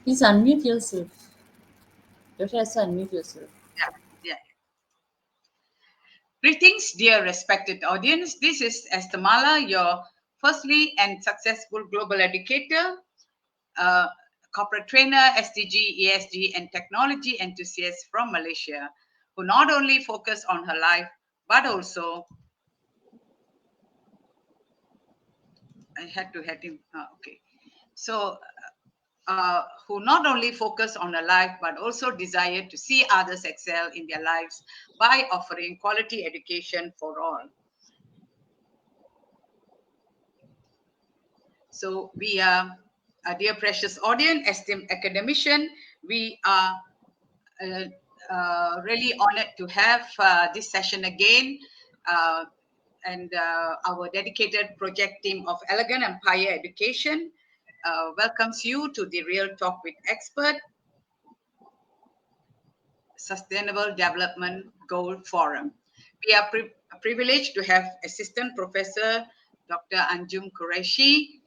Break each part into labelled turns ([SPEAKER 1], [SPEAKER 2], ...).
[SPEAKER 1] Please unmute yourself. You have to unmute yourself.
[SPEAKER 2] Yeah, yeah. Greetings, dear respected audience. This is Estamala, your firstly and successful global educator, uh, corporate trainer, SDG, ESG, and technology enthusiast from Malaysia, who not only focus on her life, but also, I had to hit him. Okay. So, who not only focus on her life, but also desire to see others excel in their lives by offering quality education for all. So we are, dear precious audience, esteemed academician, we are uh, really honored to have this session again. Uh, and our dedicated project team of Elegant Empire Education welcomes you to the Real Talk with Expert Sustainable Development Goal Forum. We are privileged to have Assistant Professor Dr. Anjum Qureshi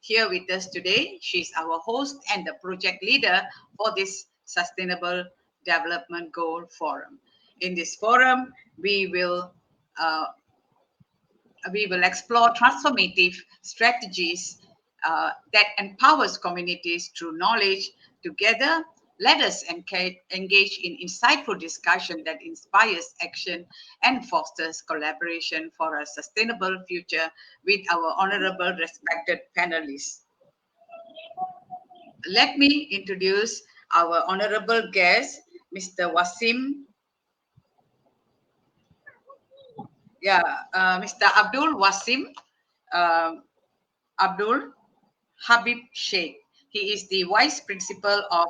[SPEAKER 2] here with us today. She's our host and the project leader for this Sustainable Development Goal Forum. In this forum, uh, we will explore transformative strategies that empowers communities through knowledge. Together, let us engage in insightful discussion that inspires action and fosters collaboration for a sustainable future with our honorable respected panelists. Let me introduce our honorable guest, Mr. Wasim. Yeah, Mr. Abdul Wasim. um, Abdul Habib Sheikh. He is the Vice Principal of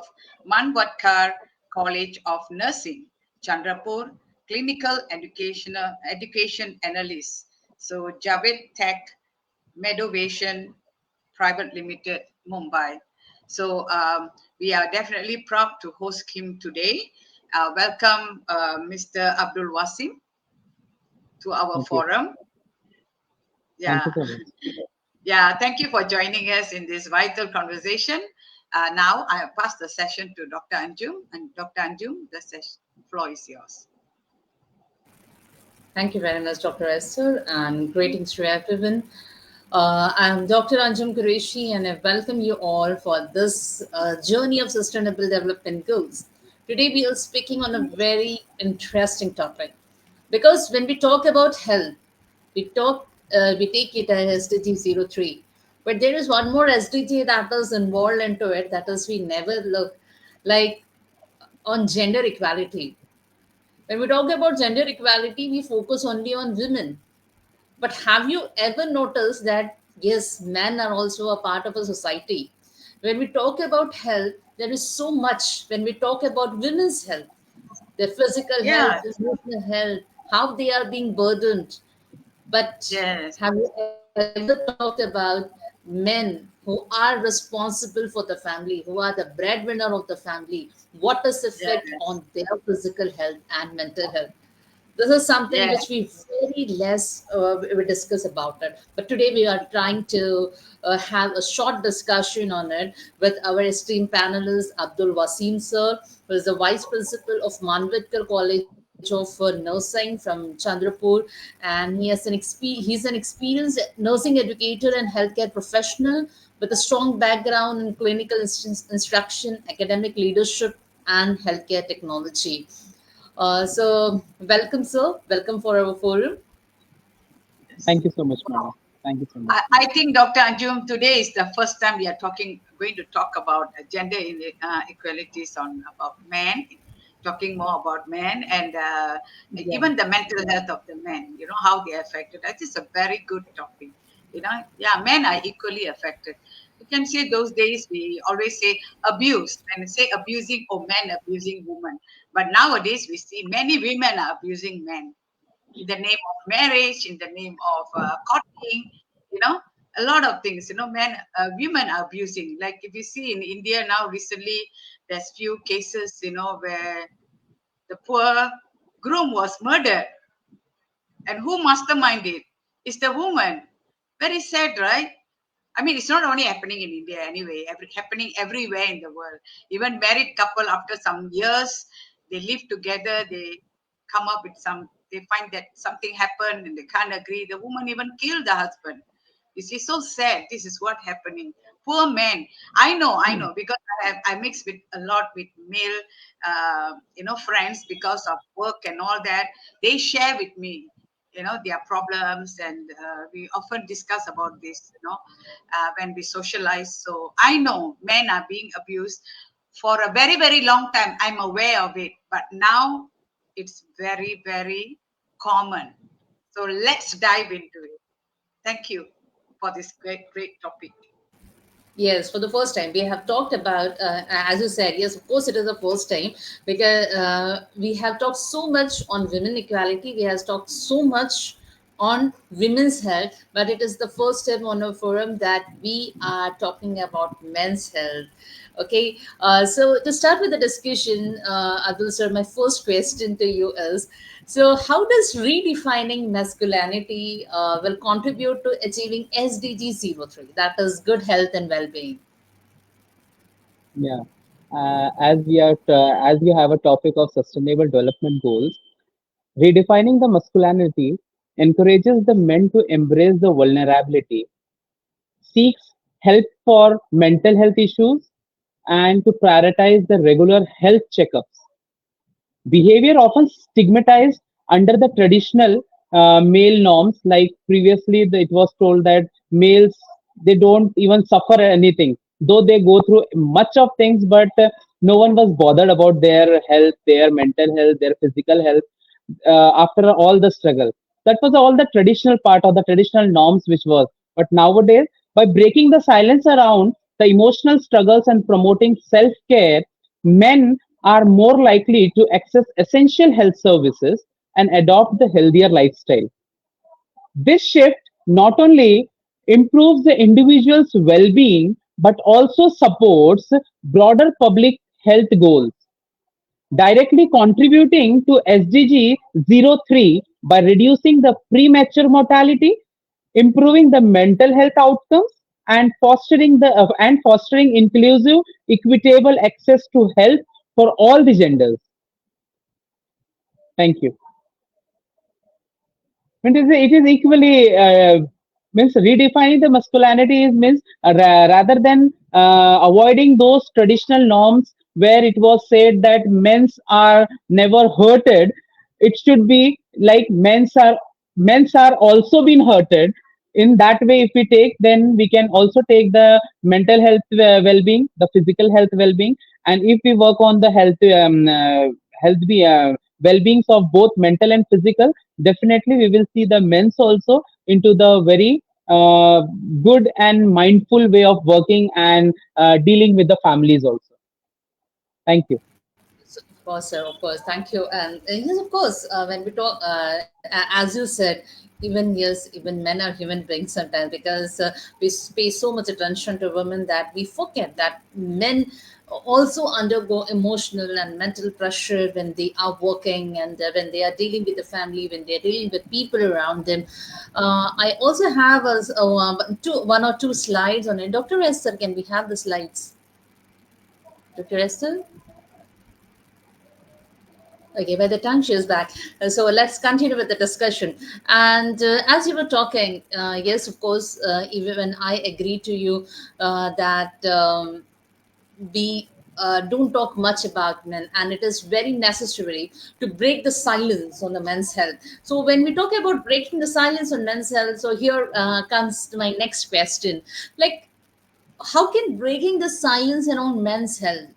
[SPEAKER 2] Manvatkar College of Nursing, Chandrapur, Clinical Education Analyst. So Javed Tech Medovation Private Limited, Mumbai. So we are definitely proud to host him today. Welcome, Mr. Abdul Wasim, to our
[SPEAKER 3] Thank you.
[SPEAKER 2] forum.
[SPEAKER 3] Thank
[SPEAKER 2] Yeah.
[SPEAKER 3] you so much.
[SPEAKER 2] Yeah, thank you for joining us in this vital conversation. Now I pass the session to Dr. Anjum. And Dr. Anjum, the floor is yours.
[SPEAKER 1] Thank you very much, Dr. Esther, and greetings to everyone. I'm Dr. Anjum Qureshi, and I welcome you all for this journey of sustainable development goals. Today, we are speaking on a very interesting topic because when we talk about health, we take it as SDG 03, but there is one more SDG that is involved into it, that is we never look like on gender equality. When we talk about gender equality, we focus only on women. But have you ever noticed that, yes, men are also a part of a society? When we talk about health, there is so much. When we talk about women's health, their physical health,
[SPEAKER 2] Yeah,
[SPEAKER 1] emotional health, how they are being burdened. But
[SPEAKER 2] yes,
[SPEAKER 1] have you ever talked about men who are responsible for the family, who are the breadwinner of the family? What is the effect on
[SPEAKER 2] yes,
[SPEAKER 1] their physical health and mental health? This is something
[SPEAKER 2] yes,
[SPEAKER 1] which we very less we discuss about it. But today we are trying to have a short discussion on it with our esteemed panelist Abdul Wasim sir, who is the vice principal of Manvitkar College of Nursing from Chandrapur, and he's an experienced nursing educator and healthcare professional with a strong background in clinical instruction, academic leadership, and healthcare technology. So, welcome, sir. Welcome for our forum.
[SPEAKER 2] yes.
[SPEAKER 3] Thank you so much, madam. Thank you so much.
[SPEAKER 2] I think Dr. Anjum, today is the first time we are going to talk about gender equalities on about men, talking more about men and
[SPEAKER 1] Yeah.
[SPEAKER 2] even the mental health of the men. You know how they are affected. That is a very good topic. You know, yeah, men are equally affected. You can say those days we always say abuse and say abusing or men abusing women, but nowadays we see many women are abusing men in the name of marriage, in the name of courting, you know, a lot of things. You know, women are abusing. Like if you see in India now, recently, there's few cases, you know, where the poor groom was murdered, and who masterminded? It's the woman. Very sad, right? I mean, it's not only happening in India anyway, happening everywhere in the world. Even married couple, after some years, they live together, they come up with they find that something happened and they can't agree. The woman even killed the husband. You see, so sad. This is what happening. Poor men. I know, because I mix with a lot with male, friends because of work and all that. They share with me, their problems, and we often discuss about this, when we socialize. So I know men are being abused for a very, very long time. I'm aware of it, but now it's very, very common. So let's dive into it. Thank you for this great, great topic.
[SPEAKER 1] Yes, for the first time, we have talked about, as you said, yes, of course, it is the first time because we have talked so much on women equality. We have talked so much on women's health, but it is the first time on a forum that we are talking about men's health. Okay, so to start with the discussion, Abdul sir, my first question to you is: so, how does redefining masculinity will contribute to achieving SDG 03? That is good health and well-being.
[SPEAKER 3] Yeah. As we have a topic of sustainable development goals, redefining the masculinity encourages the men to embrace the vulnerability, seeks help for mental health issues, and to prioritize the regular health checkups. Behavior often stigmatized under the traditional male norms, like previously it was told that males, they don't even suffer anything, though they go through much of things, but no one was bothered about their health, their mental health, their physical health, after all the struggle. That was all the traditional part of the traditional norms which was. But nowadays, by breaking the silence around the emotional struggles and promoting self care, men are more likely to access essential health services and adopt the healthier lifestyle. This shift not only improves the individual's well being but also supports broader public health goals, directly contributing to SDG 03 by reducing the premature mortality, improving the mental health outcomes, and fostering inclusive, equitable access to health for all the genders. Thank you. It is equally means redefining the masculinity is means rather than avoiding those traditional norms where it was said that men's are never hurted. It should be like men's are also been hurted. In that way, if we take, then we can also take the mental health well-being, the physical health well-being, and if we work on the well-beings of both mental and physical, definitely we will see the men's also into the very good and mindful way of working and dealing with the families also. Thank you.
[SPEAKER 1] So, of course, sir, of course. Thank you. And yes, of course, when we talk, as you said, even yes, even men are human beings sometimes because we pay so much attention to women that we forget that men also undergo emotional and mental pressure when they are working and when they are dealing with the family, when they're dealing with people around them. I also have one or two slides on it. Dr. Esther, can we have the slides? Dr. Esther? Okay, by the time she is back. So let's continue with the discussion. And as you were talking, yes, of course, even when I agree to you that we don't talk much about men, and it is very necessary to break the silence on the men's health. So when we talk about breaking the silence on men's health, so here comes to my next question. Like, how can breaking the silence around men's health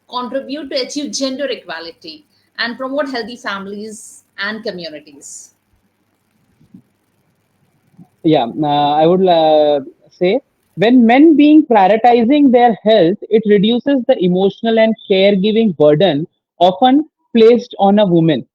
[SPEAKER 1] contribute to achieve gender equality and promote healthy families and communities?
[SPEAKER 3] Yeah, I would say when men being prioritizing their health, it reduces the emotional and caregiving burden often placed on a woman.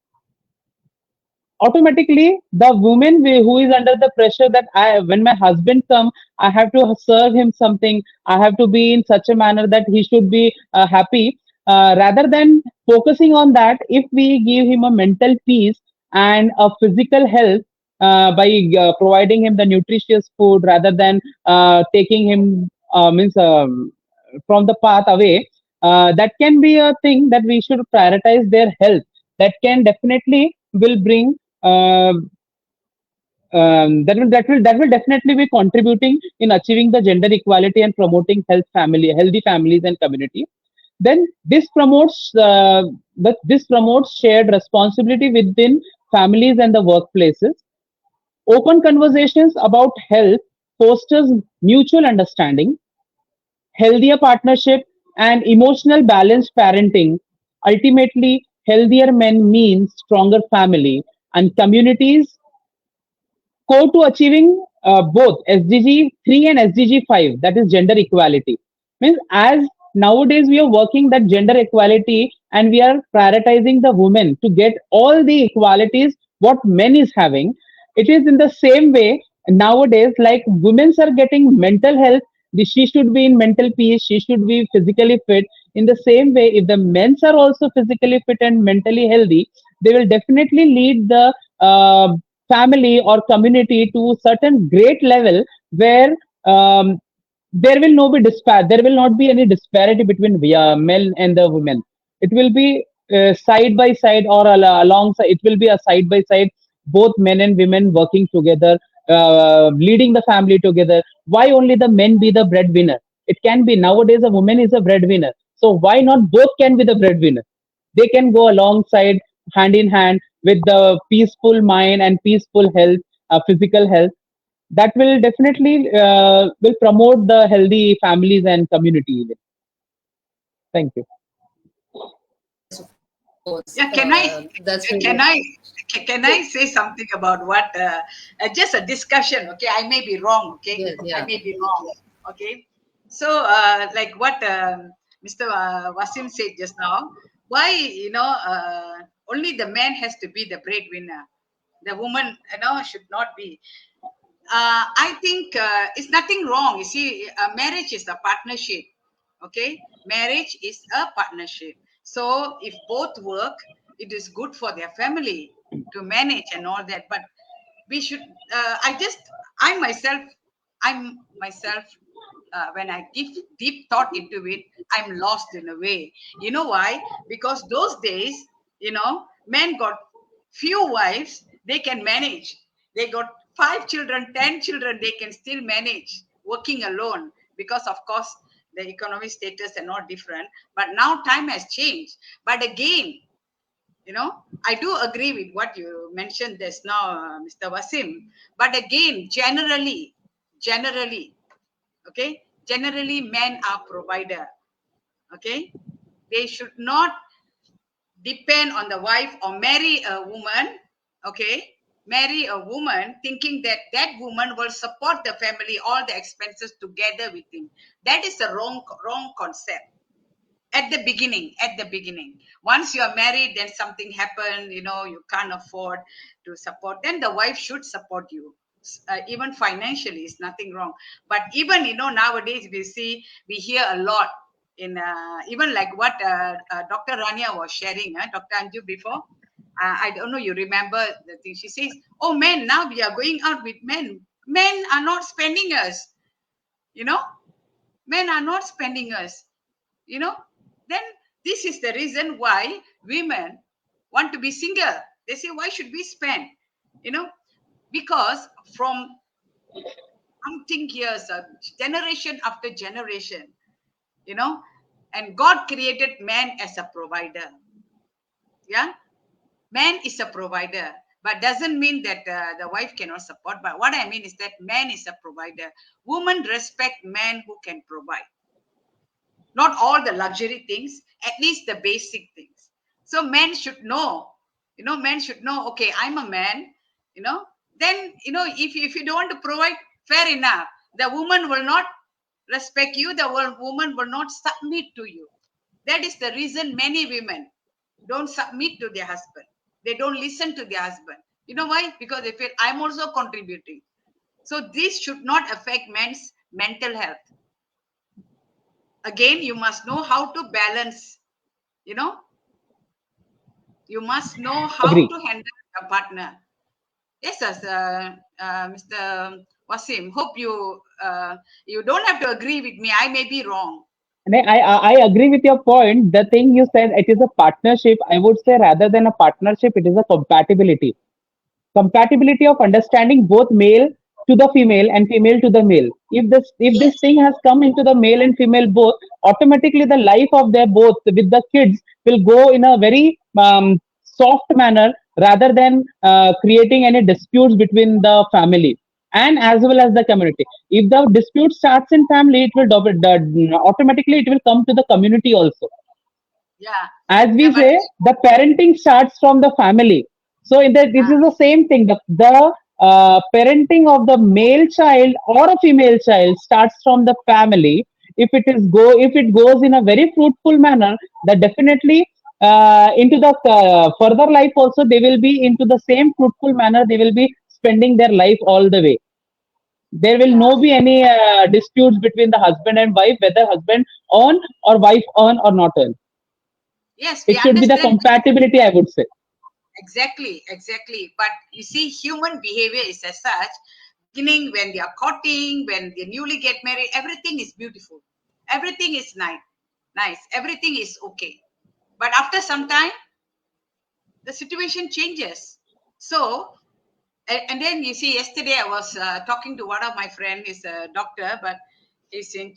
[SPEAKER 3] Automatically the woman who is under the pressure that when my husband come, I have to serve him something, I have to be in such a manner that he should be happy, rather than focusing on that, if we give him a mental peace and a physical health, by providing him the nutritious food rather than taking him means from the path away. That can be a thing that we should prioritize their health. That can definitely will bring uh, that will definitely be contributing in achieving the gender equality and promoting healthy families and community. Then this promotes shared responsibility within families and the workplaces. Open conversations about health fosters mutual understanding, healthier partnership, and emotional balanced parenting. Ultimately, healthier men means stronger family and communities core to achieving both SDG 3 and SDG 5, that is gender equality. Means as nowadays we are working that gender equality and we are prioritizing the women to get all the equalities what men is having. It is in the same way nowadays like women are getting mental health. She should be in mental peace. She should be physically fit. In the same way, if the men are also physically fit and mentally healthy, they will definitely lead the family or community to certain great level where there will not be any disparity between men and the women. It will be side by side or alongside. It will be a side by side, both men and women working together, leading the family together. Why only the men be the breadwinner? It can be nowadays a woman is a breadwinner, so why not both can be the breadwinner? They can go alongside, hand in hand, with the peaceful mind and peaceful health, physical health. That will definitely will promote the healthy families and community even. Thank you.
[SPEAKER 1] Yes, of course.
[SPEAKER 2] Yeah,
[SPEAKER 1] That's really
[SPEAKER 2] can I can I say something about what just a discussion? Okay, I may be wrong. Okay,
[SPEAKER 1] yes,
[SPEAKER 2] I
[SPEAKER 1] yeah.
[SPEAKER 2] may be wrong. Okay, so like what Mr. Wasim said just now, why only the man has to be the breadwinner, the woman should not be. I think it's nothing wrong. You see, marriage is a partnership. Okay, marriage is a partnership. So if both work, it is good for their family to manage and all that. But we should. I myself, I'm myself. When I give deep thought into it, I'm lost in a way. You know why? Because those days, men got few wives, they can manage. They got 5 children, 10 children, they can still manage working alone because, of course, the economic status are not different. But now time has changed. But again, I do agree with what you mentioned just now, Mr. Wasim. But again, generally, okay, generally men are provider. Okay, they should not depend on the wife or marry a woman. Okay, marry a woman thinking that that woman will support the family all the expenses together with him. That is a wrong concept. At the beginning, once you are married, then something happened, you can't afford to support, then the wife should support you. Even financially is nothing wrong. But even nowadays we hear a lot in even like what Dr. Rania was sharing, Dr. Anju, before. I don't know, you remember the thing she says, oh, men, now we are going out with men are not spending us, you know men are not spending us, you know then this is the reason why women want to be single. They say, why should we spend, you know because from umpteen years, generation after generation, you know and God created man as a provider. Yeah, man is a provider, but doesn't mean that the wife cannot support. But what I mean is that man is a provider. Women respect men who can provide. Not all the luxury things, at least the basic things. So men should know, men should know, okay, I'm a man, you know then, if you don't want to provide, fair enough. The woman will not respect you, the woman will not submit to you. That is the reason many women don't submit to their husband. They don't listen to their husband. You know why? Because they feel, I'm also contributing. So this should not affect men's mental health. Again, you must know how to balance. you know you must know how
[SPEAKER 3] Agree.
[SPEAKER 2] to handle a partner. Yes, yes, Mr. Wasim. Hope you don't have to agree with me. I may be wrong.
[SPEAKER 3] And I agree with your point. The thing you said, it is a partnership. I would say rather than a partnership, it is a compatibility of understanding both male to the female and female to the male. If this
[SPEAKER 2] Yes.
[SPEAKER 3] thing has come into the male and female both, automatically the life of their both with the kids will go in a very soft manner rather than creating any disputes between the family and as well as the community. If the dispute starts in family, it will automatically it will come to the community also.
[SPEAKER 2] Yeah.
[SPEAKER 3] As
[SPEAKER 2] Yeah,
[SPEAKER 3] we
[SPEAKER 2] but
[SPEAKER 3] say, the parenting starts from the family. So in that, this
[SPEAKER 2] uh,
[SPEAKER 3] is the same thing. The parenting of the male child or a female child starts from the family. If it goes in a very fruitful manner, that definitely into the further life also they will be into the same fruitful manner. They will be spending their life all the way. There will
[SPEAKER 2] yeah.
[SPEAKER 3] no be any disputes between the husband and wife, whether husband earn or wife earn or not earn.
[SPEAKER 2] Yes, we
[SPEAKER 3] It should be the
[SPEAKER 2] understand.
[SPEAKER 3] compatibility, I would say.
[SPEAKER 2] Exactly, exactly. But you see, human behavior is as such. Beginning when they are courting, when they newly get married, everything is beautiful. Everything is nice. Everything is okay. But after some time, the situation changes. So, and then you see, yesterday I was talking to one of my friend. Is a doctor, but he's in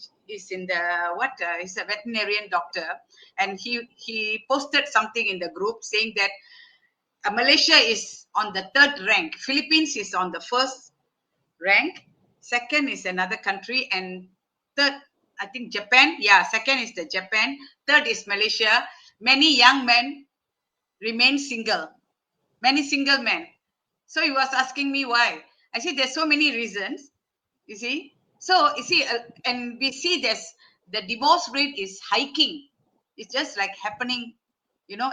[SPEAKER 2] the what? He's a veterinarian doctor, and he posted something in the group saying that Malaysia is on the third rank. Philippines is on the first rank. Second is another country, and third, I think Japan. Yeah, second is the Japan. Third is Malaysia. Many young men remain single. Many single men. So he was asking me why. I said there's so many reasons. You see, so you see, and we see this. The divorce rate is hiking. It's just like happening,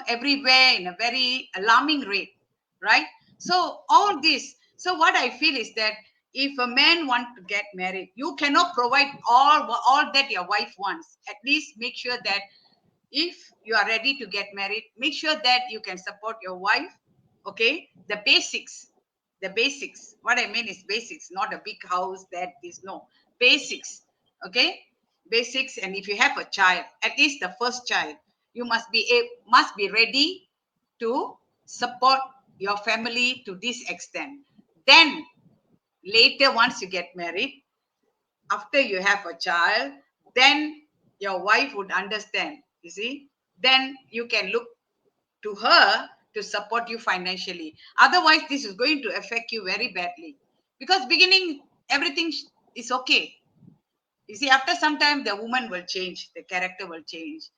[SPEAKER 2] everywhere in a very alarming rate, right? So all this. So what I feel is that if a man want to get married, you cannot provide all that your wife wants. At least make sure that if you are ready to get married, make sure that you can support your wife. Okay, the basics. What I mean is basics, not a big house. That is no basics. Okay, basics. And if you have a child, at least the first child, you must be ready to support your family to this extent. Then later, once you get married, after you have a child, then your wife would understand. You see, then you can look to her to support you financially. Otherwise, this is going to affect you very badly, because beginning everything is okay. You see, after some time the woman will change, the character will change,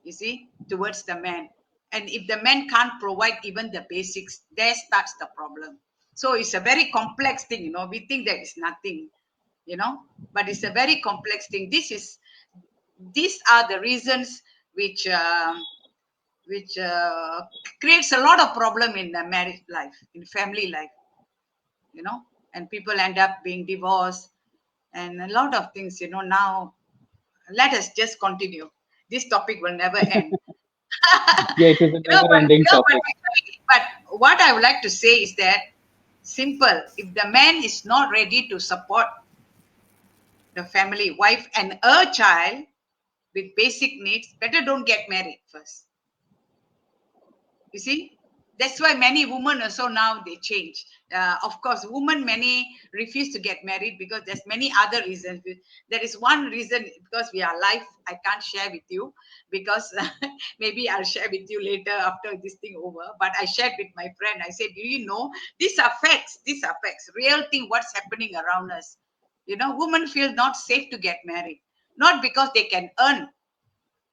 [SPEAKER 2] you see, towards the man. And if the man can't provide even the basics, there starts the problem. So it's a very complex thing, we think that it's nothing, but it's a very complex thing. These are the reasons which which creates a lot of problem in the marriage life, in family life, and people end up being divorced and a lot of things. Now let us just continue. This topic will never end.
[SPEAKER 3] Yeah, it is a never
[SPEAKER 2] But
[SPEAKER 3] ending topic.
[SPEAKER 2] what I would like to say is that simple. If the man is not ready to support the family, wife, and a child with basic needs, better don't get married first. You see, that's why many women also now they change. Of course, women many refuse to get married because there's many other reasons. There is one reason, because we are alive. I can't share with you because maybe I'll share with you later after this thing over. But I shared with my friend. I said, do you know these are facts? These are facts. Real thing. What's happening around us? Women feel not safe to get married, not because they can earn,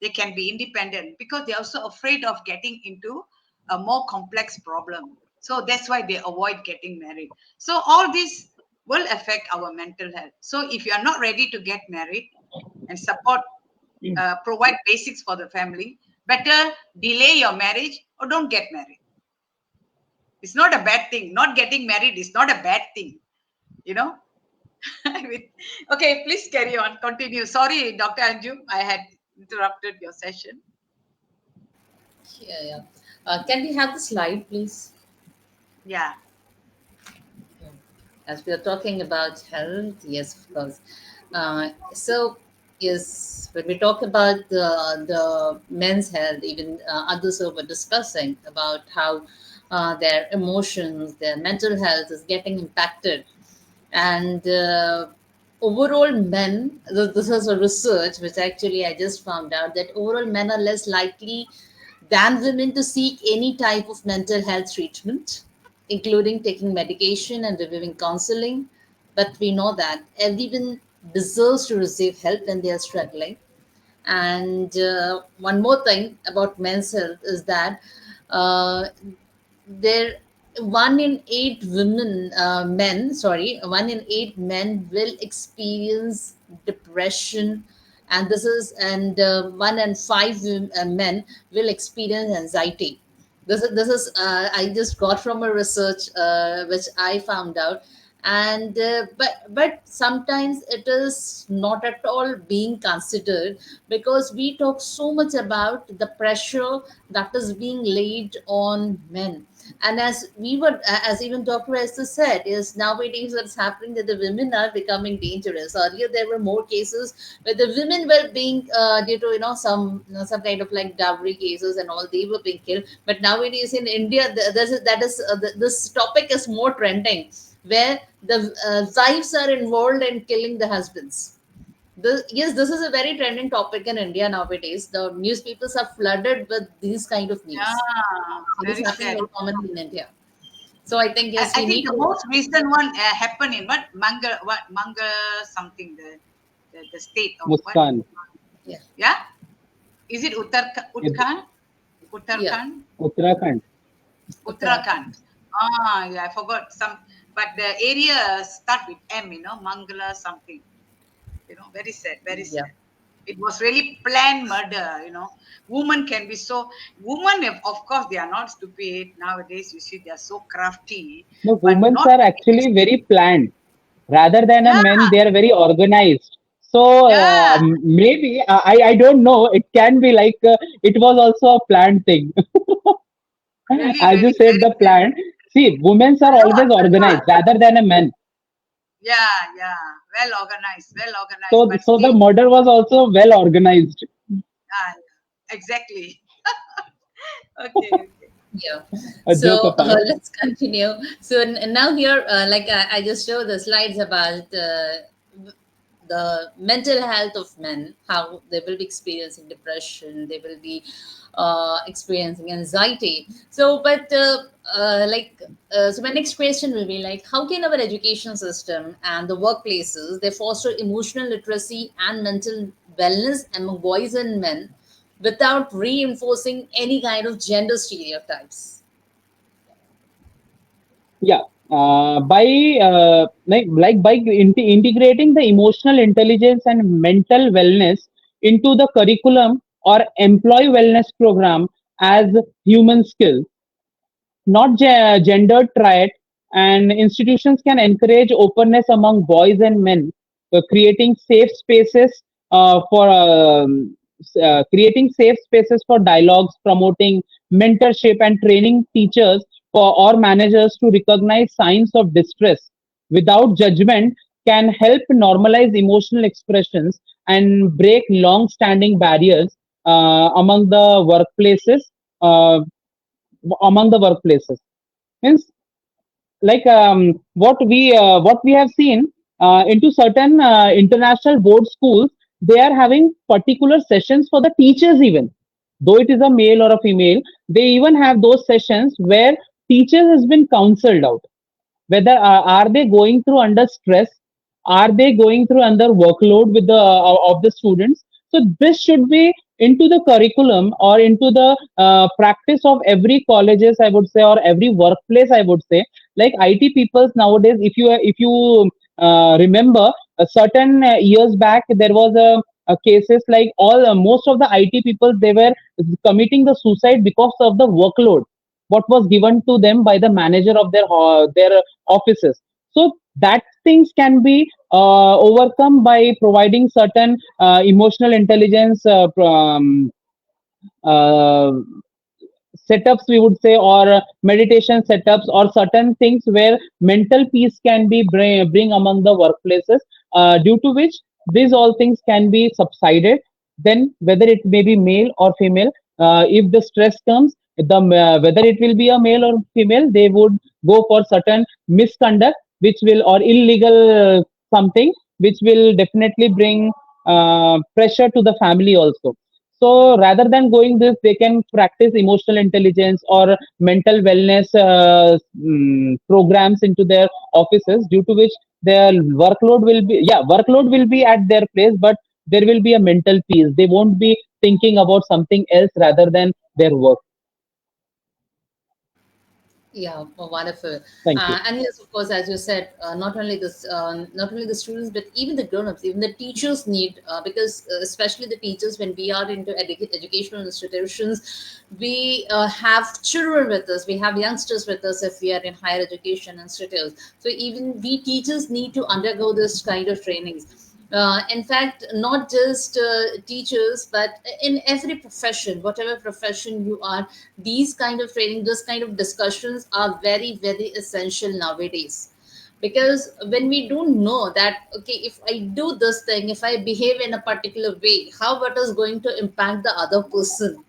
[SPEAKER 2] they can be independent, because they're also afraid of getting into a more complex problem. So that's why they avoid getting married. So all this will affect our mental health. So if you are not ready to get married and support, provide basics for the family, better delay your marriage or don't get married. It's not a bad thing. Not getting married is not a bad thing, you know. Okay, please carry on. Continue. Sorry, Dr. Anju, I had interrupted your session.
[SPEAKER 1] Yeah, yeah. Can we have the slide, please?
[SPEAKER 2] Yeah.
[SPEAKER 1] As we are talking about health, yes, of course. So, yes, when we talk about the men's health, even others were discussing about how their emotions, their mental health is getting impacted. And overall, men, this is a research which actually I just found out that overall men are less likely than women to seek any type of mental health treatment, including taking medication and reviewing counseling. But we know that everyone deserves to receive help when they are struggling. And one more thing about men's health is that uh, there 1 in 8 men will experience depression, and this is and 1 in 5 men will experience anxiety. This is I just got from a research which I found out. And but sometimes it is not at all being considered, because we talk so much about the pressure that is being laid on men. And as even Dr. Esther said, is nowadays what's happening that the women are becoming dangerous. Earlier there were more cases where the women were being due to some kind of like dowry cases and all, they were being killed. But nowadays in India, this topic is more trending, where the wives are involved in killing the husbands. Yes, this is a very trending topic in India nowadays. The newspapers are flooded with these kind of news.
[SPEAKER 2] Yeah,
[SPEAKER 1] It is
[SPEAKER 2] very
[SPEAKER 1] happening
[SPEAKER 2] sad.
[SPEAKER 1] very commonly in India. So I think yes,
[SPEAKER 2] I
[SPEAKER 1] we
[SPEAKER 2] think
[SPEAKER 1] need
[SPEAKER 2] the
[SPEAKER 1] to.
[SPEAKER 2] most recent one happened in what Manga something the state of what?
[SPEAKER 3] Muskan.
[SPEAKER 1] Yeah,
[SPEAKER 2] Yeah, is it
[SPEAKER 3] It,
[SPEAKER 1] yeah,
[SPEAKER 2] Uttarakhand?
[SPEAKER 3] Uttarakhand.
[SPEAKER 2] Uttarakhand.
[SPEAKER 1] Uttarakhand.
[SPEAKER 2] Yeah, I forgot some, but the area start with M. Mangala something. Very sad, very
[SPEAKER 1] Yeah.
[SPEAKER 2] sad. It was really planned murder. Women can be so, women, of course, they are not stupid nowadays. You see, they are so crafty,
[SPEAKER 3] The
[SPEAKER 2] but
[SPEAKER 3] women
[SPEAKER 2] not
[SPEAKER 3] are
[SPEAKER 2] to the
[SPEAKER 3] actually
[SPEAKER 2] extent.
[SPEAKER 3] very planned. Rather than a
[SPEAKER 2] Yeah,
[SPEAKER 3] men, they are very organized. So
[SPEAKER 2] yeah,
[SPEAKER 3] maybe I don't know. It can be like it was also a planned thing.
[SPEAKER 2] really,
[SPEAKER 3] As you
[SPEAKER 2] really
[SPEAKER 3] said,
[SPEAKER 2] very
[SPEAKER 3] the
[SPEAKER 2] sad.
[SPEAKER 3] plan. See, women are always
[SPEAKER 2] A lot.
[SPEAKER 3] organized rather than a man.
[SPEAKER 2] Yeah, yeah, well organized,
[SPEAKER 3] So,
[SPEAKER 2] but
[SPEAKER 3] so the
[SPEAKER 2] still,
[SPEAKER 3] murder was also well organized.
[SPEAKER 2] yeah, exactly. Okay, okay.
[SPEAKER 1] Yeah.
[SPEAKER 3] A joke
[SPEAKER 1] So
[SPEAKER 3] apart.
[SPEAKER 1] let's continue. So now here, like I just show the slides about the mental health of men, how they will be experiencing depression, they will be experiencing anxiety. So, but so my next question will be like, how can our education system and the workplaces they foster emotional literacy and mental wellness among boys and men without reinforcing any kind of gender stereotypes?
[SPEAKER 3] Yeah. By like by integrating the emotional intelligence and mental wellness into the curriculum or employee wellness program as human skills, not gendered trait, and institutions can encourage openness among boys and men, creating safe spaces creating safe spaces for dialogues, promoting mentorship, and training teachers or managers to recognize signs of distress without judgment can help normalize emotional expressions and break long-standing barriers among the workplaces. Uh, Among the workplaces means like what we have seen into certain international board schools, they are having particular sessions for the teachers. Even though it is a male or a female, they even have those sessions where teachers has been counseled out whether are they going through under stress, are they going through under workload with the of the students. So this should be into the curriculum or into the practice of every colleges, I would say, or every workplace, I would say. Like IT peoples nowadays, if you remember a certain years back, there was a cases like all most of the IT people, they were committing the suicide because of the workload what was given to them by the manager of their offices. So that things can be overcome by providing certain emotional intelligence uh, setups, we would say, or meditation setups, or certain things where mental peace can be bring among the workplaces, due to which these all things can be subsided. Then whether it may be male or female, if the stress comes, whether it will be a male or female, they would go for certain misconduct, which will, or illegal something, which will definitely bring pressure to the family also. So rather than going this, they can practice emotional intelligence or mental wellness programs into their offices, due to which their workload will be, yeah, workload will be at their place, but there will be a mental peace. They won't be thinking about something else rather than their work.
[SPEAKER 1] Yeah, wonderful.
[SPEAKER 3] Thank you.
[SPEAKER 1] And yes, of course, as you said, not only the students, but even the grown-ups, even the teachers need, because especially the teachers, when we are into educational institutions, we have children with us, we have youngsters with us if we are in higher education institutes. So even we teachers need to undergo this kind of trainings. In fact, not just teachers, but in every profession, whatever profession you are, these kind of training, this kind of discussions are very, very essential nowadays. Because when we don't know that, okay, if I do this thing, if I behave in a particular way, how it is going to impact the other person,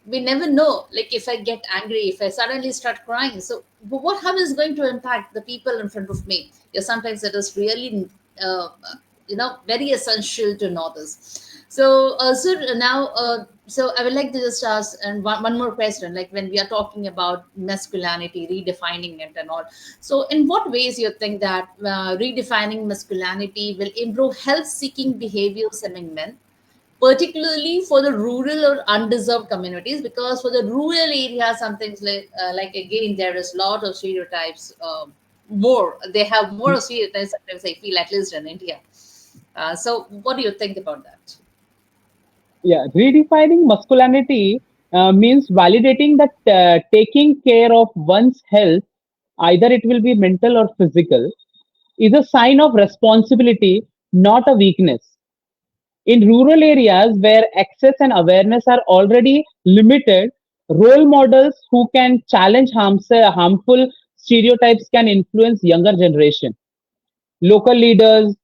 [SPEAKER 1] we never know. Like if I get angry, if I suddenly start crying, so what, how is going to impact the people in front of me? Yeah, sometimes it is really very essential to know this. So now, so I would like to just ask and one more question, like when we are talking about masculinity, redefining it and all, so in what ways you think that redefining masculinity will improve health seeking behaviors among men, particularly for the rural or undeserved communities? Because for the rural areas, some things like again, there is a lot of stereotypes. More, they have more stereotypes. Sometimes I feel, at least in India. So, what do you think about that?
[SPEAKER 3] Yeah, redefining masculinity means validating that taking care of one's health, either it will be mental or physical, is a sign of responsibility, not a weakness. In rural areas where access and awareness are already limited, role models who can challenge harmful stereotypes can influence younger generation. Local leaders,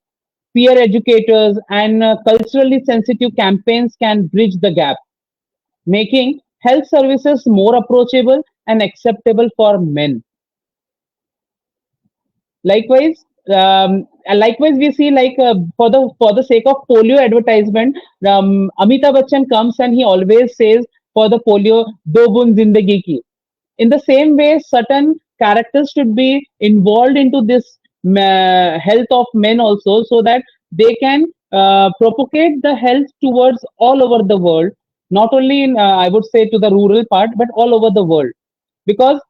[SPEAKER 3] peer educators, and culturally sensitive campaigns can bridge the gap, making health services more approachable and acceptable for men. Likewise, likewise, we see like for the sake of polio advertisement, Amitabh Bachchan comes and he always says for the polio, "Do bun zindagi ki." In the same way, certain characters should be involved into this health of men also, so that they can propagate the health towards all over the world, not only in I would say to the rural part, but all over the world, because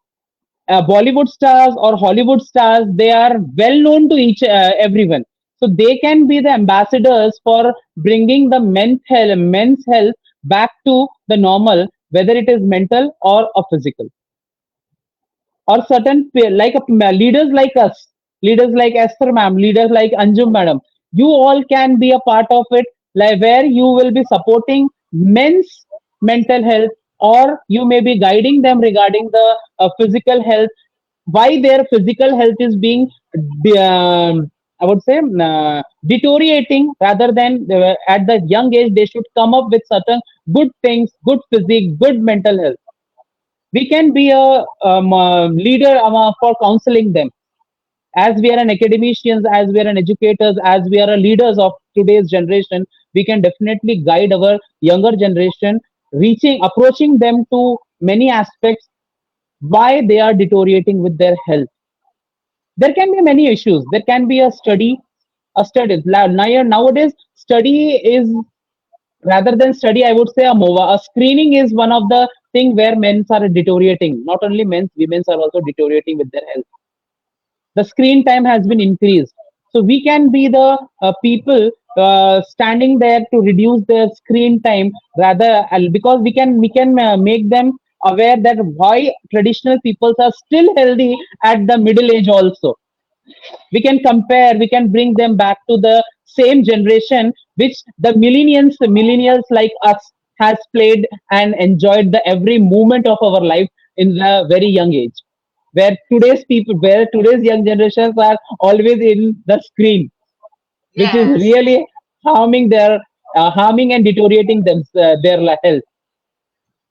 [SPEAKER 3] Bollywood stars or Hollywood stars, they are well known to each everyone. So they can be the ambassadors for bringing the men's health back to the normal, whether it is mental or physical. Or certain like leaders like us, leaders like Esther ma'am, leaders like Anjum madam, you all can be a part of it, like where you will be supporting men's mental health, or you may be guiding them regarding the physical health, why their physical health is being I would say deteriorating, rather than at the young age they should come up with certain good things, good physique, good mental health. We can be a leader for counseling them, as we are an academicians, as we are an educators, as we are a leaders of today's generation. We can definitely guide our younger generation, approaching them to many aspects, why they are deteriorating with their health. There can be many issues. There can be nowadays study is, rather than study, I would say a screening is one of the thing where men are deteriorating. Not only men, women are also deteriorating with their health. The screen time has been increased, so we can be the people standing there to reduce their screen time, rather because we can make them aware that why traditional peoples are still healthy at the middle age also. We can compare, we can bring them back to the same generation which the millennials like us has played and enjoyed the every moment of our life in the very young age. Where today's young generations are always in the screen, which is
[SPEAKER 2] Yes.
[SPEAKER 3] really harming and deteriorating their health.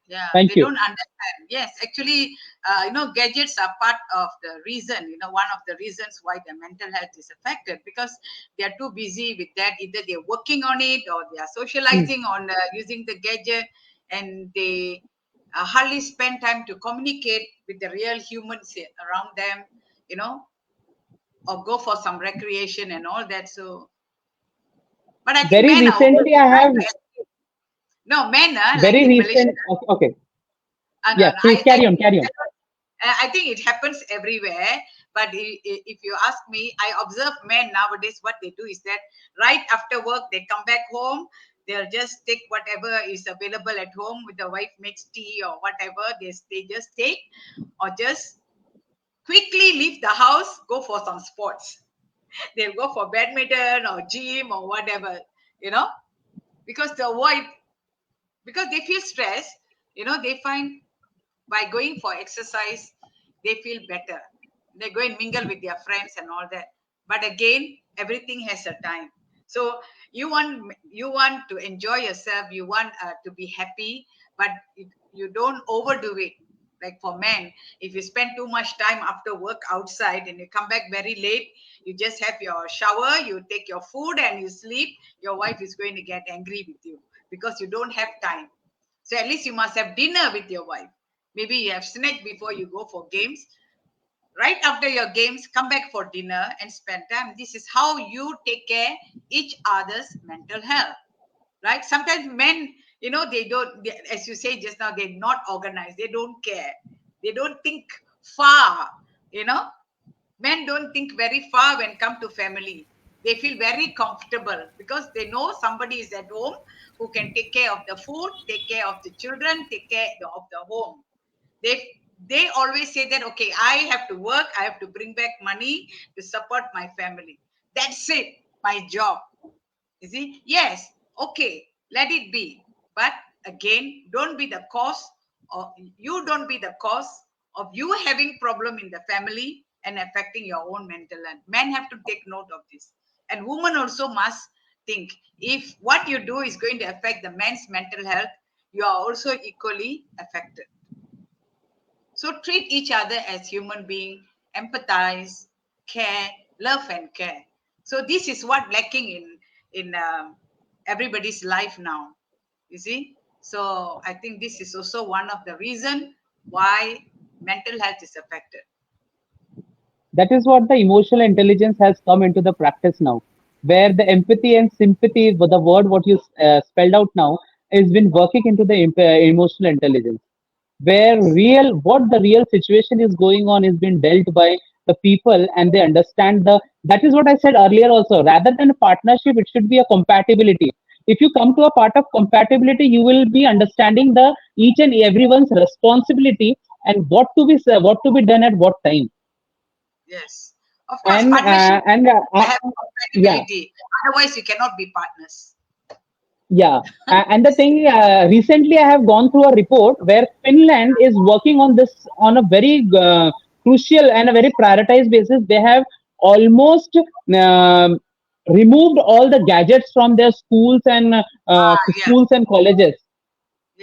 [SPEAKER 2] Yeah,
[SPEAKER 3] Thank
[SPEAKER 2] they
[SPEAKER 3] you.
[SPEAKER 2] don't understand. Yes, actually, gadgets are part of the reason, one of the reasons why the mental health is affected, because they are too busy with that. Either they're working on it or they are
[SPEAKER 3] Hmm.
[SPEAKER 2] socializing on using the gadget, and they hardly spend time to communicate with the real humans around them, you know, or go for some recreation and all that. So, but I think
[SPEAKER 3] Very
[SPEAKER 2] men are always
[SPEAKER 3] recently, I
[SPEAKER 2] trying
[SPEAKER 3] have
[SPEAKER 2] to escape. No, men are like
[SPEAKER 3] very
[SPEAKER 2] in Malaysia.
[SPEAKER 3] recent. Okay, okay.
[SPEAKER 2] No,
[SPEAKER 3] Yeah,
[SPEAKER 2] no,
[SPEAKER 3] please carry on, carry on.
[SPEAKER 2] I think it happens everywhere. But if you ask me, I observe men nowadays. What they do is that right after work, they come back home. They'll just take whatever is available at home. With the wife makes tea or whatever, they just take, or just quickly leave the house, go for some sports. They'll go for badminton or gym or whatever, you know, because to avoid, because they feel stressed. They find by going for exercise, they feel better. They go and mingle with their friends and all that. But again, everything has a time. So you want to enjoy yourself, you want to be happy, but you don't overdo it. Like for men, if you spend too much time after work outside and you come back very late, you just have your shower, you take your food and you sleep, your wife is going to get angry with you because you don't have time. So at least you must have dinner with your wife. Maybe you have snack before you go for games. Right after your games, come back for dinner and spend time. This is how you take care each other's mental health. Right? Sometimes men, they don't, as you say just now, they're not organized. They don't care. They don't think far. You know, Men don't think very far when come to family. They feel very comfortable because they know somebody is at home who can take care of the food, take care of the children, take care of the home. They always say that, okay, I have to work, I have to bring back money to support my family. That's it, my job. You see, yes, okay, let it be. But again, don't be the cause, or you don't be the cause of you having problem in the family and affecting your own mental health. Men have to take note of this. And women also must think, if what you do is going to affect the man's mental health, you are also equally affected. So treat each other as human being, empathize, care, love and care. So this is what lacking in everybody's life now. You see. So I think this is also one of the reason why mental health is affected.
[SPEAKER 3] That is what the emotional intelligence has come into the practice now, where the empathy and sympathy, the word what you spelled out now, has been working into the emotional intelligence, where real what the real situation is going on is being dealt by the people, and they understand the. That is what I said earlier also. Rather than a partnership, it should be a compatibility. If you come to a part of compatibility, you will be understanding the each and everyone's responsibility and what to be done at what time.
[SPEAKER 2] Yes. Of course,
[SPEAKER 3] and
[SPEAKER 2] partnership have
[SPEAKER 3] yeah,
[SPEAKER 2] compatibility. Otherwise, you cannot be partners.
[SPEAKER 3] yeah. And the thing, recently I have gone through a report where Finland is working on this on a very crucial and a very prioritized basis. They have almost um, removed all the gadgets from their schools and
[SPEAKER 2] Yeah.
[SPEAKER 3] schools and colleges,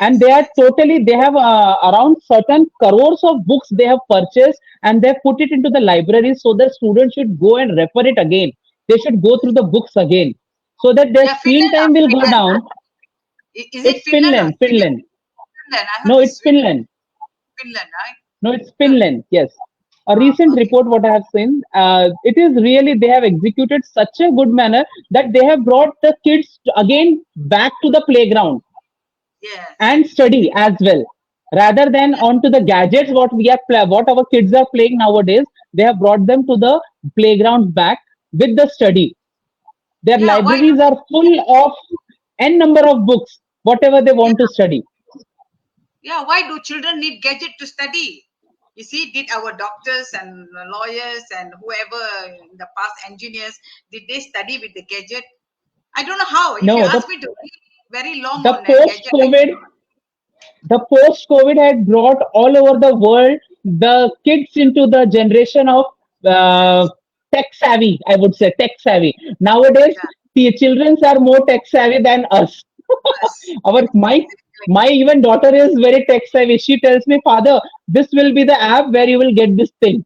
[SPEAKER 3] and
[SPEAKER 2] Yes. Yes.
[SPEAKER 3] they have around certain crores of books they have purchased, and they have put it into the libraries so that students should go and refer it again. They should go through the books again so that their
[SPEAKER 2] Yeah.
[SPEAKER 3] screen
[SPEAKER 2] Finland or
[SPEAKER 3] time will go
[SPEAKER 2] Sweden?
[SPEAKER 3] down.
[SPEAKER 2] Is it
[SPEAKER 3] It's
[SPEAKER 2] Finland or
[SPEAKER 3] Finland,
[SPEAKER 2] Sweden?
[SPEAKER 3] Finland.
[SPEAKER 2] Finland. I heard
[SPEAKER 3] No,
[SPEAKER 2] it's
[SPEAKER 3] it's
[SPEAKER 2] Sweden.
[SPEAKER 3] Finland.
[SPEAKER 2] Finland, right?
[SPEAKER 3] No, it's
[SPEAKER 2] Good.
[SPEAKER 3] Finland. Yes. A recent
[SPEAKER 2] Okay.
[SPEAKER 3] report, what I have seen, it is really they have executed such a good manner that they have brought the kids again back to the playground
[SPEAKER 2] Yes.
[SPEAKER 3] and study as well, rather than
[SPEAKER 2] Yeah.
[SPEAKER 3] onto the gadgets what our kids are playing nowadays. They have brought them to the playground back with the study. Their
[SPEAKER 2] Yeah. Why do?
[SPEAKER 3] libraries are full of n number of books, whatever they
[SPEAKER 2] Yeah.
[SPEAKER 3] want to study.
[SPEAKER 2] Yeah. Why do children need gadget to study? You see, did our doctors and lawyers and whoever in the past engineers, did they study with the gadget? I don't know how. If you
[SPEAKER 3] No,
[SPEAKER 2] ask me to read, very long
[SPEAKER 3] The
[SPEAKER 2] on a
[SPEAKER 3] post
[SPEAKER 2] gadget. I
[SPEAKER 3] COVID,
[SPEAKER 2] cannot.
[SPEAKER 3] the post COVID had brought all over the world the kids into the generation of uh, tech savvy. I would say tech savvy. Nowadays,
[SPEAKER 2] Yeah.
[SPEAKER 3] the children are more tech savvy than us.
[SPEAKER 2] Yes.
[SPEAKER 3] Our
[SPEAKER 2] Yes. Exactly.
[SPEAKER 3] my even daughter is very tech savvy. She tells me, "Father, this will be the app where you will get this thing."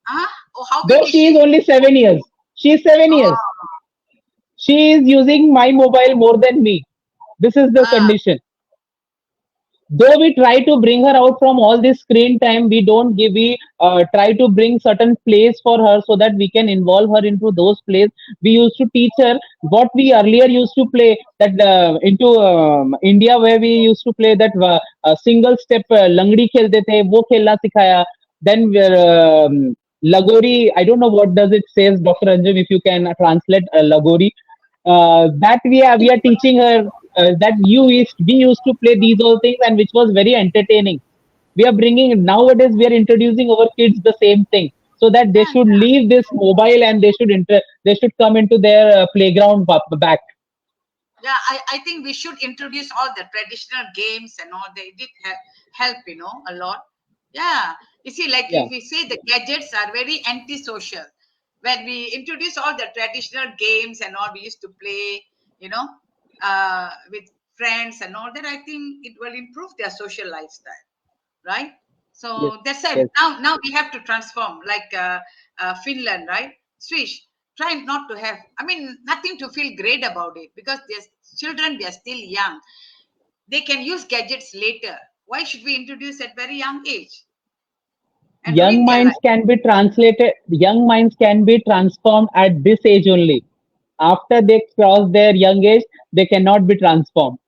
[SPEAKER 2] Huh? Oh, how big
[SPEAKER 3] Though
[SPEAKER 2] is
[SPEAKER 3] she is
[SPEAKER 2] she?
[SPEAKER 3] only 7 years, she is 7 years.
[SPEAKER 2] Oh.
[SPEAKER 3] She is using my mobile more than me. This is the
[SPEAKER 2] Ah.
[SPEAKER 3] condition. Though we try to bring her out from all this screen time, we don't give, we try to bring certain plays for her so that we can involve her into those plays. We used to teach her what we earlier used to play, that into India, where we used to play that single step langdi khelte the, wo khelna sikhaya. Then lagori, I don't know what does it says, Dr. Anjum, if you can translate lagori. That we are teaching her, that we used to play these all things, and which was very entertaining. We are bringing, nowadays we are introducing our kids the same thing, so that they
[SPEAKER 2] Yeah.
[SPEAKER 3] should leave this mobile and they should come into their playground back.
[SPEAKER 2] Yeah, I think we should introduce all the traditional games and all. They did help, a lot. Yeah. You see, like
[SPEAKER 3] Yeah,
[SPEAKER 2] if we say the gadgets are very antisocial, when we introduce all the traditional games and all we used to play, with friends and all that, I think it will improve their social lifestyle, right?
[SPEAKER 3] yes,
[SPEAKER 2] So that's it.
[SPEAKER 3] yes.
[SPEAKER 2] Now we have to transform, like Finland, right? Switch. Try not to have. I mean, nothing to feel great about it because there's children. They are still young. They can use gadgets later. Why should we introduce at very young age and ruin
[SPEAKER 3] Young
[SPEAKER 2] their life?
[SPEAKER 3] minds can be translated, young minds can be transformed at this age only. After they cross their young age, they cannot be transformed.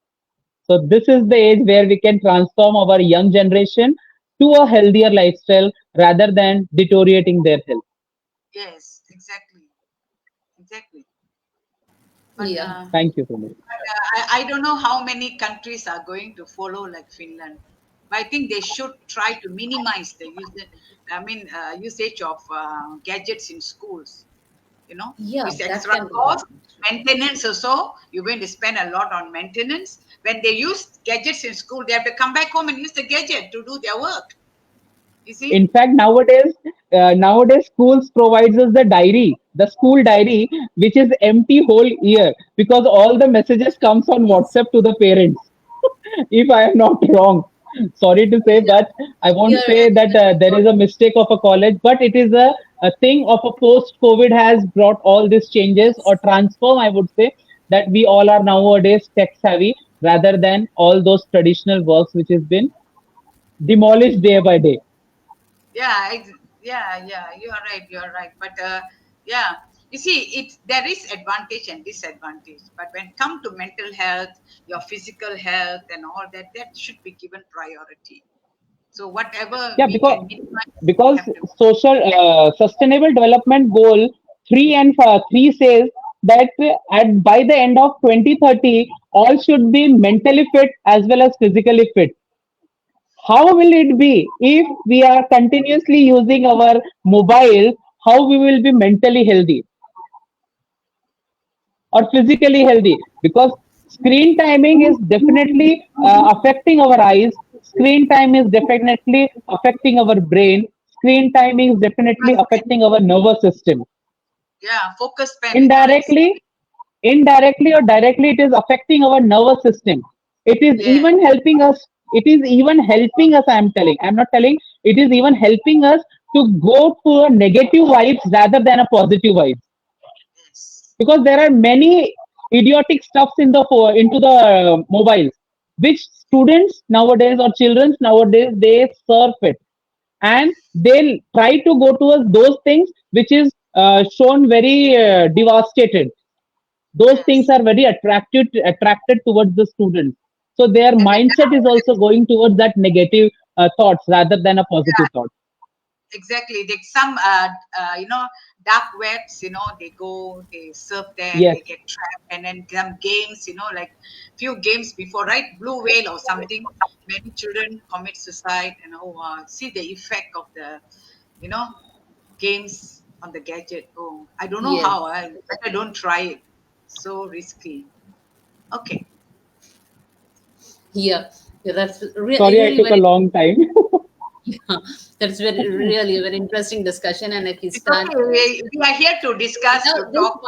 [SPEAKER 3] So this is the age where we can transform our young generation to a healthier lifestyle rather than deteriorating their health.
[SPEAKER 2] Yes, exactly, exactly. But
[SPEAKER 1] Yeah.
[SPEAKER 3] Thank you so much.
[SPEAKER 2] I don't know how many countries are going to follow like Finland. But I think they should try to minimize the usage of gadgets in schools.
[SPEAKER 1] Yeah,
[SPEAKER 2] It's
[SPEAKER 1] that
[SPEAKER 2] extra
[SPEAKER 1] can be
[SPEAKER 2] cost,
[SPEAKER 1] done.
[SPEAKER 2] maintenance also. You're going to spend a lot on maintenance. When they use gadgets in school, they have to come back home and use the gadget to do their work. You see?
[SPEAKER 3] In fact, nowadays schools provides us the school diary, which is empty whole year because all the messages comes on WhatsApp to the parents. If I am not wrong, sorry to say,
[SPEAKER 1] Yeah,
[SPEAKER 3] but I won't
[SPEAKER 1] you're
[SPEAKER 3] say that
[SPEAKER 1] absolutely
[SPEAKER 3] there is a mistake of a college, but it is a thing of a post COVID has brought all these changes or
[SPEAKER 1] yes.
[SPEAKER 3] transform. I would say that we all are nowadays tech savvy rather than all those traditional works which has been demolished day by day.
[SPEAKER 2] Yeah, yeah. You're right. But yeah, you see, there is advantage and disadvantage. But when come to mental health, your physical health, and all that, that should be given priority. So whatever
[SPEAKER 3] Yeah,
[SPEAKER 2] we can minimize, we
[SPEAKER 3] because
[SPEAKER 2] have to.
[SPEAKER 3] social sustainable development goal 3 says that by the end of 2030 all should be mentally fit as well as physically fit. How will it be if we are continuously using our mobile? How we will be mentally healthy or physically healthy? Because screen timing is definitely affecting our eyes. Screen time is definitely affecting our brain. Screen time is definitely affecting our nervous system.
[SPEAKER 2] Yeah, focus span, it's
[SPEAKER 3] Indirectly, indirectly or directly, it is affecting our nervous system. It is
[SPEAKER 2] yeah,
[SPEAKER 3] even helping us. It is even helping us. I'm telling. I'm not telling. It is even helping us to go to a negative vibes rather than a positive vibes,
[SPEAKER 2] yes,
[SPEAKER 3] because there are many idiotic stuffs into the mobiles, which students nowadays or children nowadays they surf it, and they'll try to go towards those things which is shown very devastated. Those things
[SPEAKER 2] yes.
[SPEAKER 3] are very attracted towards the students, so their
[SPEAKER 2] And the
[SPEAKER 3] mindset is also going towards that negative thoughts rather than a positive thought.
[SPEAKER 2] exactly. Like some, dark webs, they go, they surf there and
[SPEAKER 3] Yes,
[SPEAKER 2] they get trapped. And then some games, like few games before, right? Blue whale or something. Many children commit suicide and, see the effect of the, you know, games on the gadget. Oh, I don't know
[SPEAKER 1] Yes.
[SPEAKER 2] how. I better don't try it. So risky. Okay.
[SPEAKER 1] Yeah, yeah, that's
[SPEAKER 3] Sorry, I
[SPEAKER 1] really
[SPEAKER 3] took a
[SPEAKER 1] very
[SPEAKER 3] long time.
[SPEAKER 1] that's very really a very interesting discussion. And if we
[SPEAKER 2] It's
[SPEAKER 1] start
[SPEAKER 2] okay. We are here to discuss,
[SPEAKER 1] now,
[SPEAKER 2] to talk.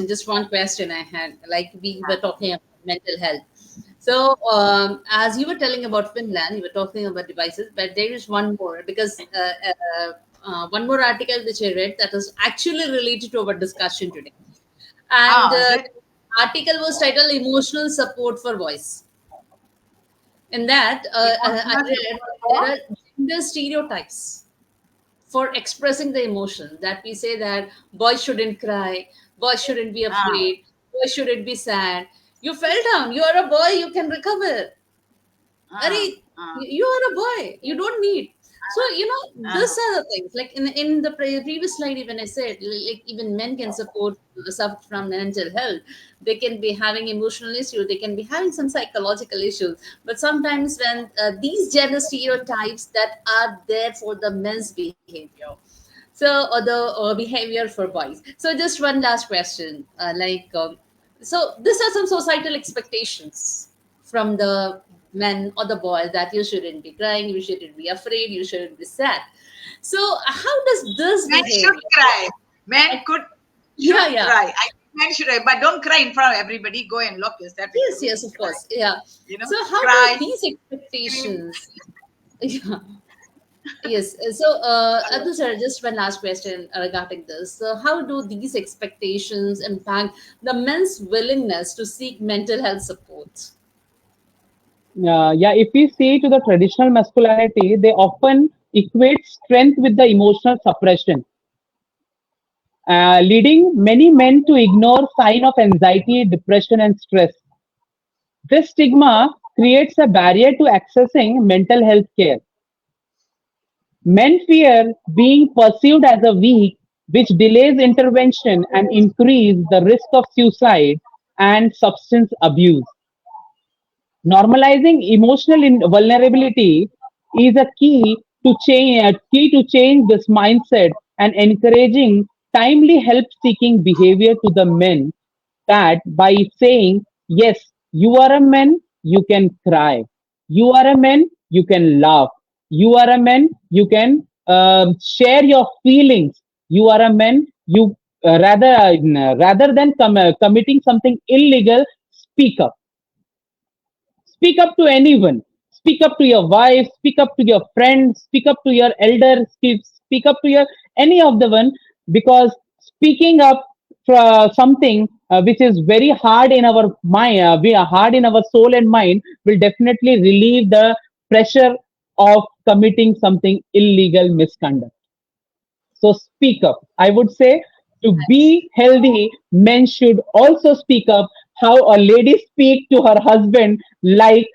[SPEAKER 1] just one question I had. Like we were
[SPEAKER 2] Uh,
[SPEAKER 1] talking about mental health. So, as you were telling about Finland, you were talking about devices, but there is one more because one more article which I read that was actually related to our discussion today. And
[SPEAKER 2] is it?
[SPEAKER 1] the article was titled "Emotional Support for Voice." In that, I
[SPEAKER 2] Emotional
[SPEAKER 1] read
[SPEAKER 2] support
[SPEAKER 1] there
[SPEAKER 2] for?
[SPEAKER 1] are gender stereotypes for expressing the emotion, that we say that boys shouldn't cry, boys shouldn't be
[SPEAKER 2] Ah,
[SPEAKER 1] afraid, boys shouldn't be sad. You fell down, you are a boy, you can recover. Arey,
[SPEAKER 2] ah, ah,
[SPEAKER 1] you are a boy, you don't need. So
[SPEAKER 2] ah.
[SPEAKER 1] these are the things, like in the previous slide, even I said, like even men can support suffer from mental health. They can be having emotional issues, they can be having some psychological issues, but sometimes when these gender stereotypes that are there for the men's behavior, so or the behavior for boys. So just one last question, so these are some societal expectations from the men or the boys, that you shouldn't be crying, you shouldn't be afraid, you shouldn't be sad. So how does this
[SPEAKER 2] Men should
[SPEAKER 1] behavior,
[SPEAKER 2] cry. Men
[SPEAKER 1] like,
[SPEAKER 2] could
[SPEAKER 1] yeah,
[SPEAKER 2] should
[SPEAKER 1] yeah,
[SPEAKER 2] cry. I think men should cry, but don't cry in front of everybody. Go and lock yourself in the
[SPEAKER 1] yes,
[SPEAKER 2] room
[SPEAKER 1] yes,
[SPEAKER 2] and
[SPEAKER 1] of
[SPEAKER 2] cry.
[SPEAKER 1] course, yeah.
[SPEAKER 2] You know,
[SPEAKER 1] So how do
[SPEAKER 2] cry,
[SPEAKER 1] these
[SPEAKER 2] scream.
[SPEAKER 1] expectations yeah, yes. So, Abdul sir, just one last question regarding this. So, how do these expectations impact the men's willingness to seek mental health support?
[SPEAKER 3] Yeah, if we see to the traditional masculinity, they often equate strength with the emotional suppression, leading many men to ignore sign of anxiety, depression, and stress. This stigma creates a barrier to accessing mental health care. Men fear being perceived as a weak, which delays intervention and increase the risk of suicide and substance abuse. Normalizing emotional vulnerability is a key to change this mindset and encouraging timely help seeking behavior to the men, that by saying yes, you are a man, you can cry, you are a man, you can laugh, you are a man, you can share your feelings, you are a man, you rather than committing something illegal, speak up. Speak up to anyone. Speak up to your wife, speak up to your friends, speak up to your elders, speak up to your any of the one, because speaking up for something which is very hard in our mind, we are hard in our soul and mind, will definitely relieve the pressure of committing something illegal misconduct. So speak up. I would say to be healthy, men should also speak up. How a lady speak to her husband, like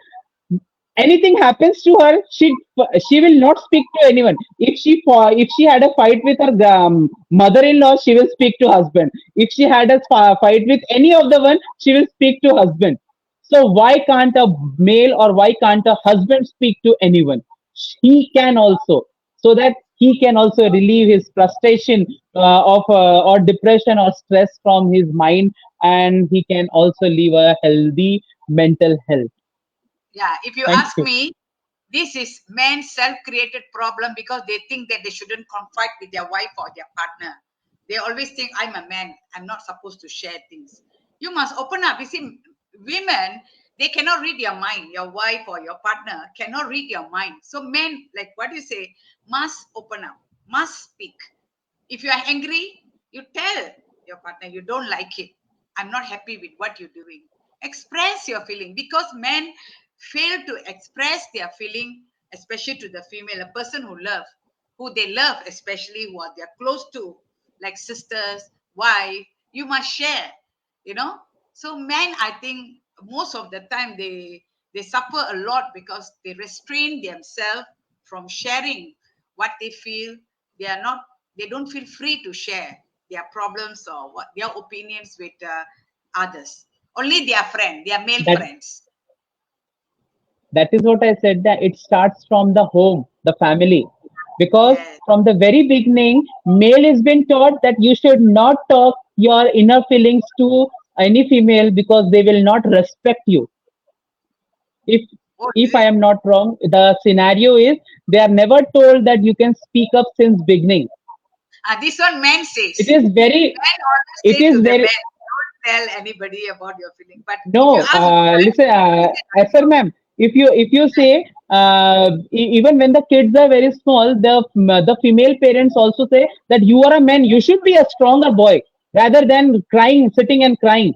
[SPEAKER 3] anything happens to her, she will not speak to anyone. If she had a fight with her mother-in-law, she will speak to husband. If she had a fight with any of the one, she will speak to husband. So why can't a male or why can't a husband speak to anyone? He can also, so that he can also relieve his frustration of or depression or stress from his mind, and he can also live a healthy mental health.
[SPEAKER 2] Yeah, if you
[SPEAKER 3] Thank
[SPEAKER 2] ask
[SPEAKER 3] you.
[SPEAKER 2] me, this is men's self-created problem because they think that they shouldn't confide with their wife or their partner. They always think, I'm a man, I'm not supposed to share things. You must open up. You see, women, they cannot read your mind. Your wife or your partner cannot read your mind. So men, like what you say, must open up, must speak. If you are angry, you tell your partner you don't like it. I'm not happy with what you're doing. Express your feeling, because men fail to express their feeling, especially to the female, a person who they love, especially who are they're close to, like sisters, wife. You must share, you know. So men, I think most of the time they suffer a lot because they restrain themselves from sharing what they feel. They are not, they don't feel free to share their problems or what their opinions with others, only their friend, their male
[SPEAKER 3] That
[SPEAKER 2] friends.
[SPEAKER 3] that is what I said, that it starts from the home, the family. Because
[SPEAKER 2] Yes,
[SPEAKER 3] from the very beginning, male has been taught that you should not talk your inner feelings to any female because they will not respect you. If
[SPEAKER 2] Oh,
[SPEAKER 3] if
[SPEAKER 2] is
[SPEAKER 3] I
[SPEAKER 2] it?
[SPEAKER 3] am not wrong, the scenario is they are never told that you can speak up since beginning.
[SPEAKER 2] This one man
[SPEAKER 3] It
[SPEAKER 2] says.
[SPEAKER 3] is very,
[SPEAKER 2] Men always
[SPEAKER 3] it
[SPEAKER 2] say
[SPEAKER 3] is
[SPEAKER 2] to the
[SPEAKER 3] very,
[SPEAKER 2] men, don't tell anybody about your feeling. But if you
[SPEAKER 3] no,
[SPEAKER 2] ask women,
[SPEAKER 3] listen,
[SPEAKER 2] they say,
[SPEAKER 3] sir, ma'am. If you say even when the kids are very small, the female parents also say that you are a man, you should be a stronger boy rather than crying, sitting and crying.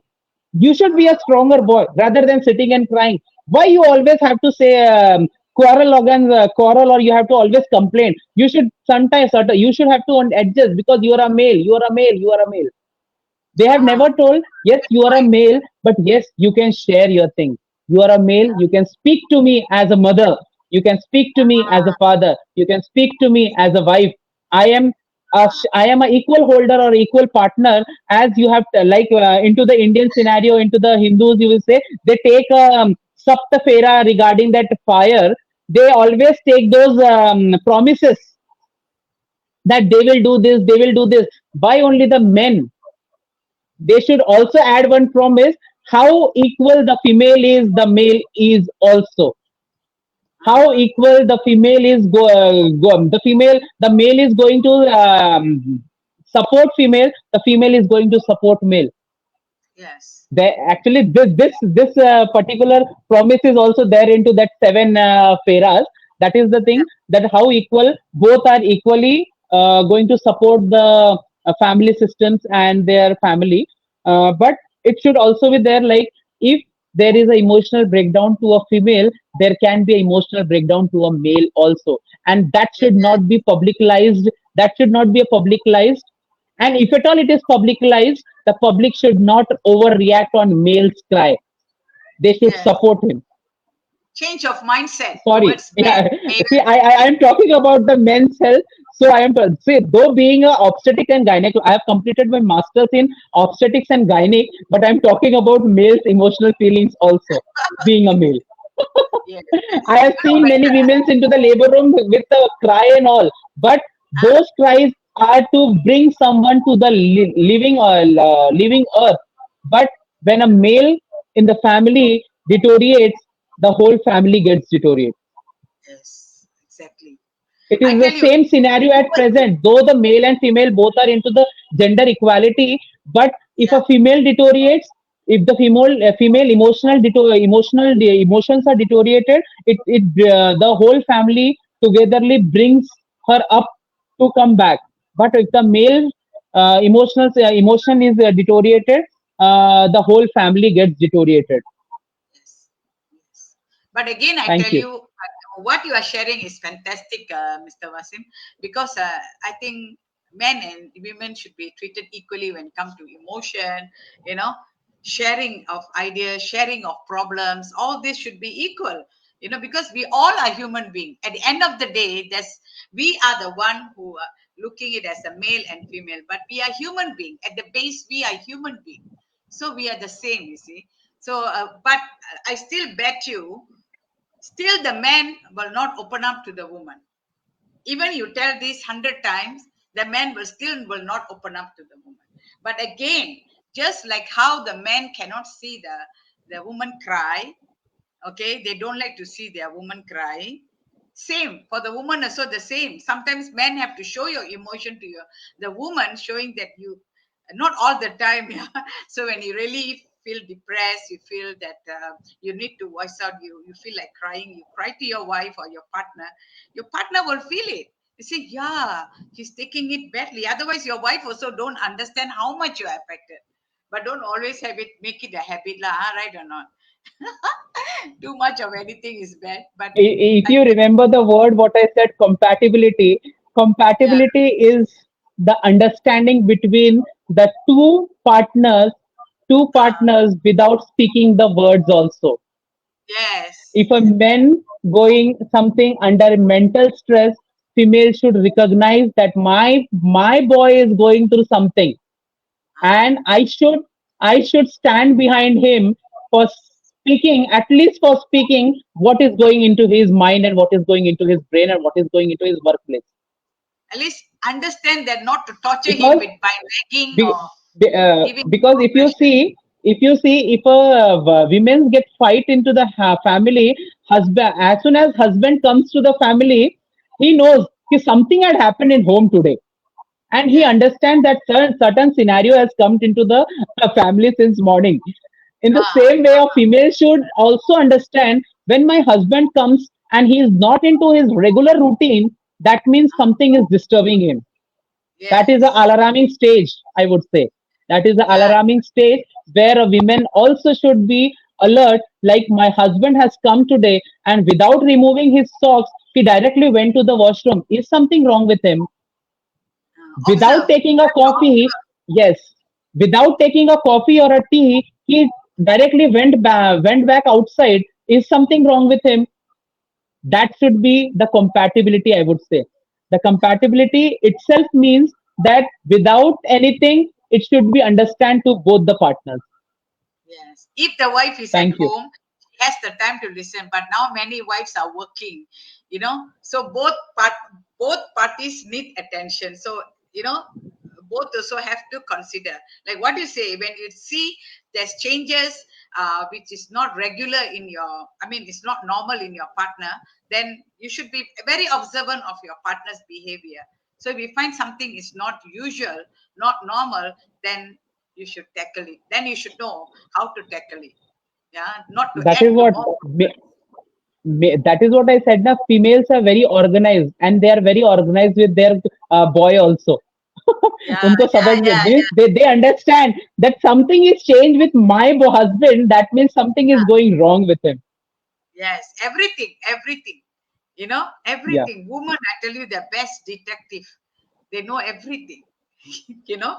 [SPEAKER 3] You should be a stronger boy rather than sitting and crying. Why you always have to say quarrel, or you have to always complain? You should sometimes you should have to adjust because you are a male. You are a male. You are a male. They have
[SPEAKER 2] ah,
[SPEAKER 3] never told, yes,
[SPEAKER 2] good
[SPEAKER 3] you are a
[SPEAKER 2] point.
[SPEAKER 3] male, but yes, you can share your things. You are a male, you can speak to me as a mother. You can speak to me as a father. You can speak to me as a wife. I am I am a equal holder or equal partner, as you have like into the Indian scenario, into the Hindus, you will say they take a saptafera regarding that fire. They always take those promises that they will do this, they will do this. Why only the men? They should also add one promise, how equal the female is, the male is also. How
[SPEAKER 2] Ah,
[SPEAKER 3] equal the female is the female, the male is going to support female, the female is going to support male.
[SPEAKER 2] yes.
[SPEAKER 3] They actually, this particular promise is also there into that seven feras. That is the
[SPEAKER 2] Yeah.
[SPEAKER 3] thing, that how equal both are equally going to support the family systems and their family. But it should also be there, like if there is an emotional breakdown to a female, there can be an emotional breakdown to a male also, and that
[SPEAKER 2] Yeah.
[SPEAKER 3] should not be publicized. That should not be a publicized, and if at all it is publicized, the public should not overreact on male's cry. They should
[SPEAKER 2] Yes.
[SPEAKER 3] support him.
[SPEAKER 2] Change of mindset
[SPEAKER 3] Sorry.
[SPEAKER 2] towards men.
[SPEAKER 3] Yeah.
[SPEAKER 2] Male.
[SPEAKER 3] See, I am talking about the men's health. So I am see, though being a obstetric and gynec, I have completed my masters in obstetrics and gynec, but I'm talking about males' emotional feelings also, being a male.
[SPEAKER 2] Yes.
[SPEAKER 3] I have seen
[SPEAKER 2] When
[SPEAKER 3] many women into the labor room with a cry and all, but those cries are to bring someone to the living earth. But when a male in the family deteriorates, the whole family gets deteriorated.
[SPEAKER 2] yes, exactly.
[SPEAKER 3] It
[SPEAKER 2] I
[SPEAKER 3] is the
[SPEAKER 2] tell you,
[SPEAKER 3] same scenario at present, though the male and female both are into the gender equality. But if
[SPEAKER 2] yeah,
[SPEAKER 3] a female deteriorates, if the female emotions are deteriorated, it the whole family togetherly brings her up to come back. But if the male emotion is deteriorated, the whole family gets deteriorated.
[SPEAKER 2] yes, yes. But again, I
[SPEAKER 3] Thank
[SPEAKER 2] tell
[SPEAKER 3] you.
[SPEAKER 2] you, what you are sharing is fantastic, Mr. Wasim, because I think men and women should be treated equally when it comes to emotion, you know, sharing of ideas, sharing of problems, all this should be equal, because we all are human beings. At the end of the day, we are the one who are looking it as a male and female, but we are human being. At the base, we are human being. So we are the same, you see. So, but I still bet you, still the man will not open up to the woman. Even you tell this 100 times, the man will not open up to the woman. But again, just like how the man cannot see the woman cry, okay, they don't like to see their woman cry. Same for the woman, also the same. Sometimes men have to show your emotion to the woman, showing that you, not all the time. Yeah. So when you really feel depressed, you feel that you need to voice out, you feel like crying, you cry to your wife or your partner will feel it. You say, yeah, he's taking it badly. Otherwise your wife also don't understand how much you are affected. But don't always have it, make it a habit lah, right or not? Too much of anything is bad. But
[SPEAKER 3] If
[SPEAKER 2] I
[SPEAKER 3] you
[SPEAKER 2] think,
[SPEAKER 3] remember the word what I said, compatibility.
[SPEAKER 2] yeah,
[SPEAKER 3] Compatibility is the understanding between the two
[SPEAKER 2] uh,
[SPEAKER 3] partners without speaking the words also.
[SPEAKER 2] yes,
[SPEAKER 3] If a man going something under mental stress, female should recognize that my boy is going through something,
[SPEAKER 2] uh,
[SPEAKER 3] and I should stand behind him for speaking, at least for speaking what is going into his mind and what is going into his brain and what is going into his workplace.
[SPEAKER 2] at least understand that, not to torture him
[SPEAKER 3] Because
[SPEAKER 2] with by nagging
[SPEAKER 3] be,
[SPEAKER 2] or giving him
[SPEAKER 3] because
[SPEAKER 2] more pressure.
[SPEAKER 3] if a women get fight into the family, husband, as soon as husband comes to the family, he knows कि something had happened in home today, and he
[SPEAKER 2] Yeah.
[SPEAKER 3] understands that certain scenario has come into the family since morning. In the
[SPEAKER 2] Ah,
[SPEAKER 3] same way, a female should also understand when my husband comes and he is not into his regular routine, that means something is disturbing him. That is a
[SPEAKER 2] yes.
[SPEAKER 3] alarming stage, I would say. That is a
[SPEAKER 2] Yeah.
[SPEAKER 3] alarming stage where a woman also should be alert, like my husband has come today and without removing his socks, he directly went to the washroom. Is something wrong with him? Without
[SPEAKER 2] Observe.
[SPEAKER 3] taking
[SPEAKER 2] You
[SPEAKER 3] a
[SPEAKER 2] have to
[SPEAKER 3] coffee,
[SPEAKER 2] observe.
[SPEAKER 3] yes, without taking a coffee or a tea, he directly went back outside. Is something wrong with him? That should be the compatibility, I would say. The compatibility itself means that without anything, it should be understand to both the partners.
[SPEAKER 2] Yes. If the wife is at
[SPEAKER 3] Thank you.
[SPEAKER 2] home, she has the time to listen. But now many wives are working, so both parties need attention. So both also have to consider. Like what you say, when you see there's changes which is not regular in your, I mean, it's not normal in your partner, then you should be very observant of your partner's behavior. So if you find something is not usual, not normal, then you should tackle it. Then you should know how to tackle it. Yeah, not to
[SPEAKER 3] That
[SPEAKER 2] add
[SPEAKER 3] is
[SPEAKER 2] to
[SPEAKER 3] what
[SPEAKER 2] more.
[SPEAKER 3] that is what I said. Now, females are very organized, and they are very organized with their boy also.
[SPEAKER 2] Yeah,
[SPEAKER 3] उनको
[SPEAKER 2] yeah,
[SPEAKER 3] समझ में
[SPEAKER 2] yeah,
[SPEAKER 3] means they understand that something is changed with my husband. That means something is
[SPEAKER 2] yeah.
[SPEAKER 3] going wrong with him.
[SPEAKER 2] Yes, everything.
[SPEAKER 3] Yeah.
[SPEAKER 2] Everything. Women, I tell you, they're best detective. They know everything. you know.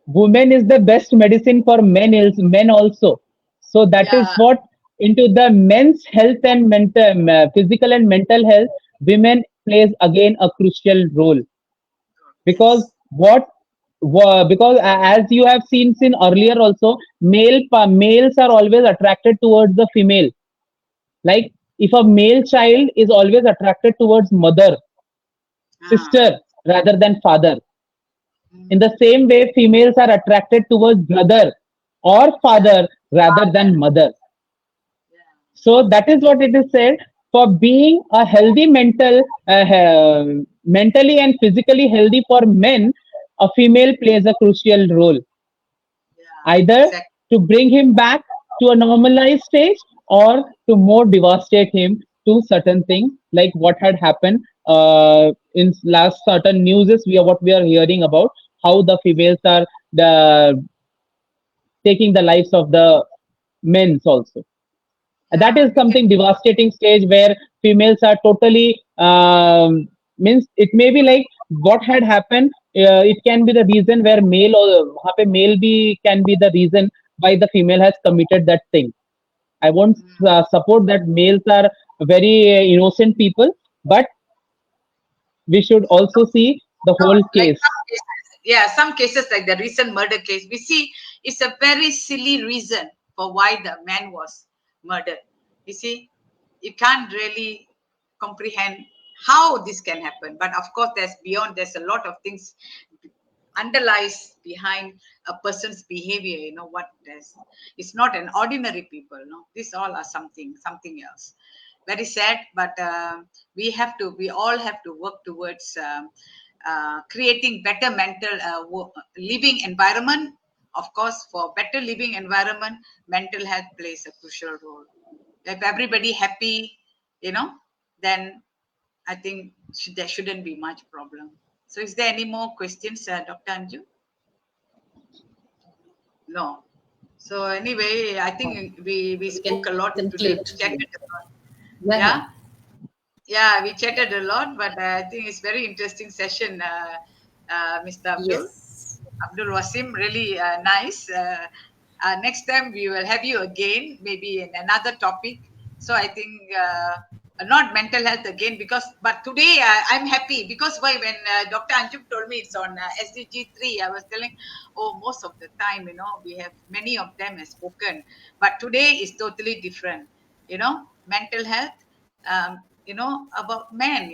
[SPEAKER 3] Women is the best medicine for men also. So that is
[SPEAKER 2] Yeah.
[SPEAKER 3] what into the men's health and mental physical and mental health, women plays again a crucial role. Because
[SPEAKER 2] Yes.
[SPEAKER 3] because as you have seen earlier also, males are always attracted towards the female. Like if a male child is always attracted towards mother,
[SPEAKER 2] Ah.
[SPEAKER 3] sister, rather than father. In the
[SPEAKER 2] Mm.
[SPEAKER 3] same way, females are attracted towards brother or
[SPEAKER 2] Yeah.
[SPEAKER 3] father rather
[SPEAKER 2] Father.
[SPEAKER 3] than mother.
[SPEAKER 2] Yeah.
[SPEAKER 3] So that is what it is said. For being a healthy mentally and physically healthy for men, a female plays a crucial role,
[SPEAKER 2] Yeah.
[SPEAKER 3] either
[SPEAKER 2] Exactly.
[SPEAKER 3] to bring him back to a normalized stage or to more devastate him to certain things like what had happened in last certain news is what we are hearing about how the females are the taking the lives of the men's also. That
[SPEAKER 2] Yeah.
[SPEAKER 3] is
[SPEAKER 2] We can.
[SPEAKER 3] something devastating stage where females are totally means it may be like what had happened. It can be the reason where male or वहाँ पे male भी can be the reason why the female has committed that thing. I won't
[SPEAKER 2] Mm.
[SPEAKER 3] support that males are very innocent people, but we should also see the
[SPEAKER 2] No,
[SPEAKER 3] whole
[SPEAKER 2] like
[SPEAKER 3] case.
[SPEAKER 2] some cases, yeah, some cases like the recent murder case, we see it's a very silly reason for why the man was murdered. You see, you can't really comprehend how this can happen. But of course, there's a lot of things underlies behind a person's behavior. What there's, it's not an ordinary people. No, these all are something else. Very sad, but we all have to work towards creating better mental living environment. Of course, for better living environment, mental health plays a crucial role. If everybody happy, you know then I think there shouldn't be much problem. So is there any more questions, Dr. Anju? No. So anyway, I think we
[SPEAKER 1] We can
[SPEAKER 2] spoke a lot
[SPEAKER 1] conclude.
[SPEAKER 2] today. We chatted a lot.
[SPEAKER 1] Yeah, yeah.
[SPEAKER 2] Yeah, yeah, we chatted a lot, but I think it's very interesting session, Mr.
[SPEAKER 1] Yes.
[SPEAKER 2] Abdul Wasim. Really nice. Next time we will have you again, maybe in another topic. So I think not mental health again, because but today I'm happy because why, when Dr. Anjum told me it's on SDG 3, I was telling, oh, most of the time, we have many of them has spoken, but today is totally different. Mental health, about men,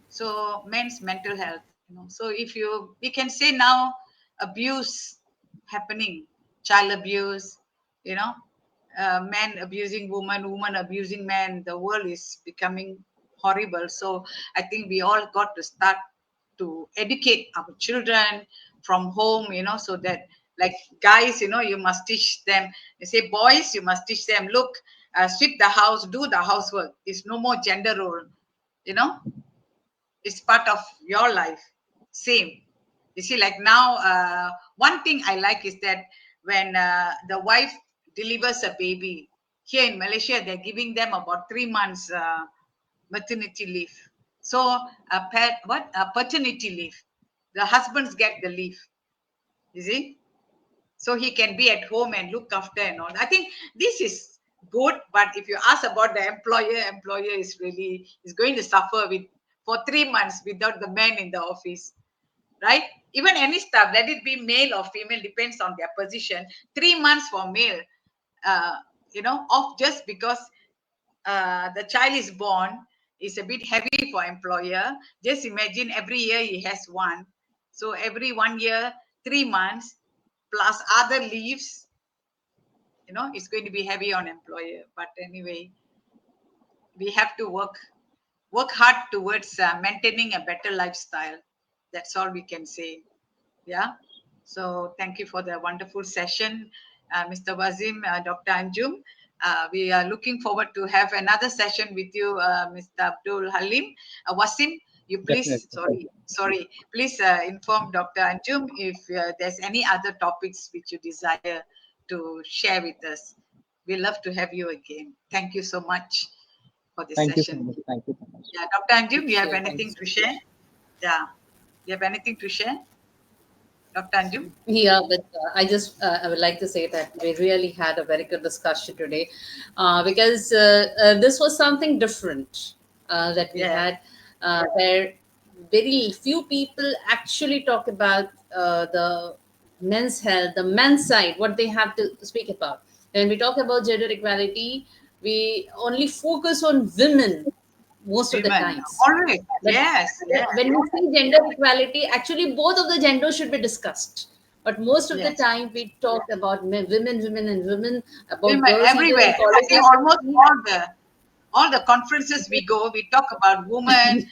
[SPEAKER 2] so men's mental health. So if we can say now abuse happening, child abuse, you know man abusing woman, woman abusing man. The world is becoming horrible. So I think we all got to start to educate our children from home, so that, like, guys, you must teach them. You say, boys, you must teach them, look, sweep the house, do the housework. It's no more gender role, you know it's part of your life. Same. You see, like now, one thing I like is that when the wife delivers a baby, here in Malaysia, they're giving them about 3 months maternity leave. So a paternity leave. The husbands get the leave. You see, so he can be at home and look after and all. I think this is good, but if you ask about the employer is going to suffer with for 3 months without the man in the office, right? Even any staff, let it be male or female, depends on their position. 3 months for male, uh, off just because the child is born is a bit heavy for employer. Just imagine every year he has one, so every 1 year, 3 months plus other leaves, it's going to be heavy on employer. But anyway, we have to work hard towards maintaining a better lifestyle. That's all we can say. Yeah. So thank you for the wonderful session, Mr. Wazim, Dr. Anjum. We are looking forward to have another session with you, Mr. Abdul Halim. Wasim, you please,
[SPEAKER 3] Definitely.
[SPEAKER 2] sorry, please inform Dr. Anjum if there's any other topics which you desire to share with us. We love to have you again. Thank you so much for this
[SPEAKER 3] Thank you so
[SPEAKER 2] session.
[SPEAKER 3] much. Thank you so much.
[SPEAKER 2] Yeah, Dr. Anjum, you have
[SPEAKER 1] Sure, thank you
[SPEAKER 2] anything
[SPEAKER 1] so
[SPEAKER 2] to
[SPEAKER 1] much.
[SPEAKER 2] share? Yeah, you have anything to share, Dr. Anjum?
[SPEAKER 1] Yeah, but I would like to say that we really had a very good discussion today, because this was something different that we
[SPEAKER 2] Yeah.
[SPEAKER 1] had, where very few people actually talk about the men's health, the men's side, what they have to speak about. When we talk about gender equality, we only focus on women most of the
[SPEAKER 2] Women,
[SPEAKER 1] times.
[SPEAKER 2] always.
[SPEAKER 1] But
[SPEAKER 2] Yes, yes,
[SPEAKER 1] when we see gender equality, actually both of the genders should be discussed. But most of the
[SPEAKER 2] yes.
[SPEAKER 1] time, we talk about women, women, and women, about
[SPEAKER 2] Women
[SPEAKER 1] girls, either
[SPEAKER 2] everywhere.
[SPEAKER 1] in
[SPEAKER 2] I think
[SPEAKER 1] colleges.
[SPEAKER 2] almost all the conferences we go, we talk about women.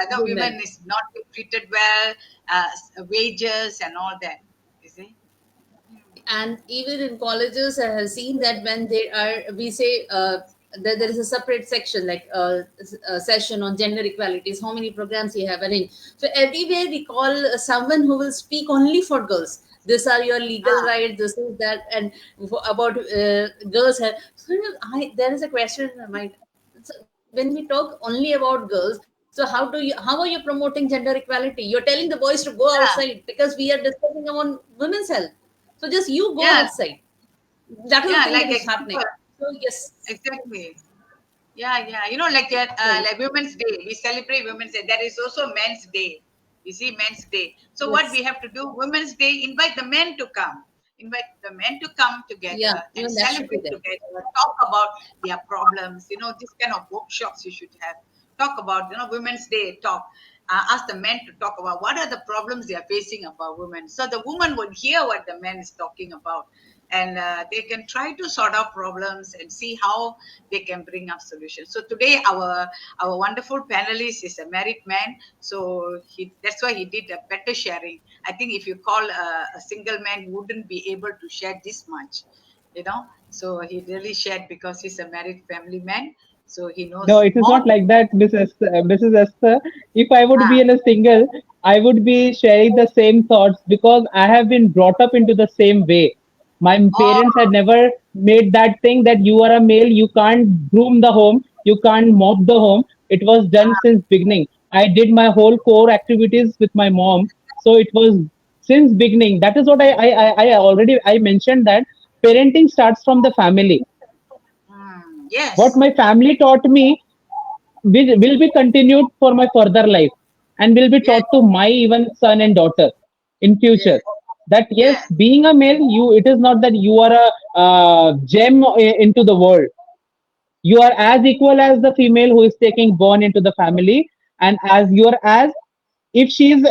[SPEAKER 2] The women
[SPEAKER 1] Women.
[SPEAKER 2] is not being treated well, wages and all that. You see?
[SPEAKER 1] And even in colleges, I have seen that when they are, we say, that there is a separate section, like a session on gender equalities, how many programs you have arranged. So everywhere we call someone who will speak only for girls. These are your legal
[SPEAKER 2] Ah,
[SPEAKER 1] rights, this is that, and about girls have. So there is a question in my mind. So when we talk only about girls, so how are you promoting gender equality? You're telling the boys to go
[SPEAKER 2] yeah,
[SPEAKER 1] outside because we are discussing on women's health. So just you go
[SPEAKER 2] yeah,
[SPEAKER 1] outside. That is the
[SPEAKER 2] yeah.
[SPEAKER 1] thing that
[SPEAKER 2] Like
[SPEAKER 1] is happening.
[SPEAKER 2] example,
[SPEAKER 1] So yes,
[SPEAKER 2] exactly. Yeah, yeah.
[SPEAKER 1] well,
[SPEAKER 2] Like Women's Day, we celebrate Women's Day. There is also Men's Day. You see, Men's Day. So what
[SPEAKER 1] yes,
[SPEAKER 2] we have to do, Women's Day, invite the men to come. Invite the men to come
[SPEAKER 1] yeah,
[SPEAKER 2] together and
[SPEAKER 1] even that should be
[SPEAKER 2] celebrate
[SPEAKER 1] there.
[SPEAKER 2] together, talk about their problems. This kind of workshops you should have. Talk about, Women's Day talk. Ask the men to talk about what are the problems they are facing about women. So the woman would hear what the man is talking about, and they can try to sort out problems and see how they can bring up solutions. So today our wonderful panelist is a married man, so that's why he did a better sharing. I think if you call a single man, he wouldn't be able to share this much, so he really shared because he's a married family man, so he
[SPEAKER 3] No,
[SPEAKER 2] knows
[SPEAKER 3] it is
[SPEAKER 2] more.
[SPEAKER 3] not like that, Mrs. Esther. If I would be
[SPEAKER 2] Ah,
[SPEAKER 3] in a single, I would be sharing the same thoughts because I have been brought up into the same way. My
[SPEAKER 2] oh,
[SPEAKER 3] parents had never made that thing that you are a male, you can't groom the home, you can't mop the home. It was done
[SPEAKER 2] ah,
[SPEAKER 3] since beginning. I did my whole core activities with my mom, so it was since beginning. That is what I already I mentioned that parenting starts from the family. What
[SPEAKER 2] yes,
[SPEAKER 3] my family taught me will be continued for my further life and will be
[SPEAKER 2] yes,
[SPEAKER 3] taught to my even son and daughter in future,
[SPEAKER 2] yes,
[SPEAKER 3] that yes,
[SPEAKER 2] yes,
[SPEAKER 3] being a male, you it is not that you are a gem into the world. You are as equal as the female who is taking born into the family, and as you are as, if she is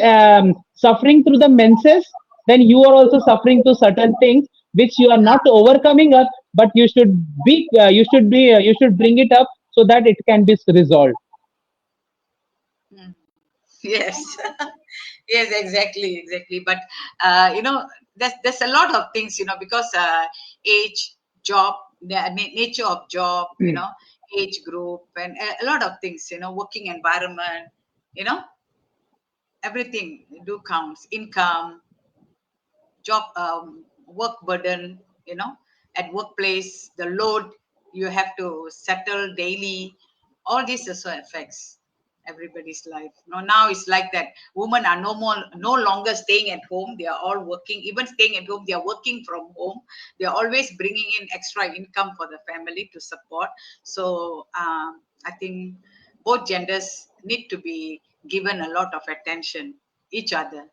[SPEAKER 3] suffering through the menses, then you are also suffering through certain things, which you are not overcoming up, but you should bring it up so that it can be resolved.
[SPEAKER 2] Mm. Yes. Yes, exactly, exactly. But there's a lot of things, because age, job, the nature of job, age group, and a lot of things, working environment, you know, everything do counts. Income, job, work burden, at workplace, the load you have to settle daily, all this also affects everybody's life. Now it's like that. Women are no longer staying at home. They are all working. Even staying at home, they are working from home. They are always bringing in extra income for the family to support. So I think both genders need to be given a lot of attention, each other,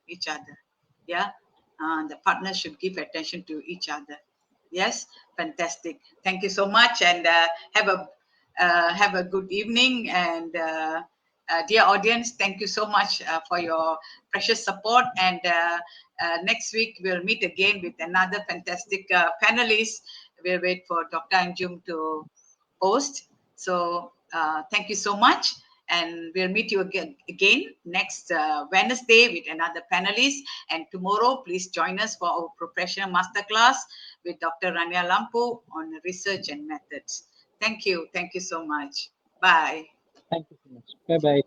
[SPEAKER 2] yeah. The partners should give attention to each other. Yes, fantastic. Thank you so much, and have a good evening. And dear audience, thank you so much for your precious support. And next week we'll meet again with another fantastic panelist. We'll wait for Dr. Anjum to host. So thank you so much. And we'll meet you again next Wednesday with another panelist. And tomorrow, please join us for our professional masterclass with Dr. Rania Lampu on research and methods. Thank you. Thank you so much. Bye.
[SPEAKER 3] Thank you so much. Bye bye.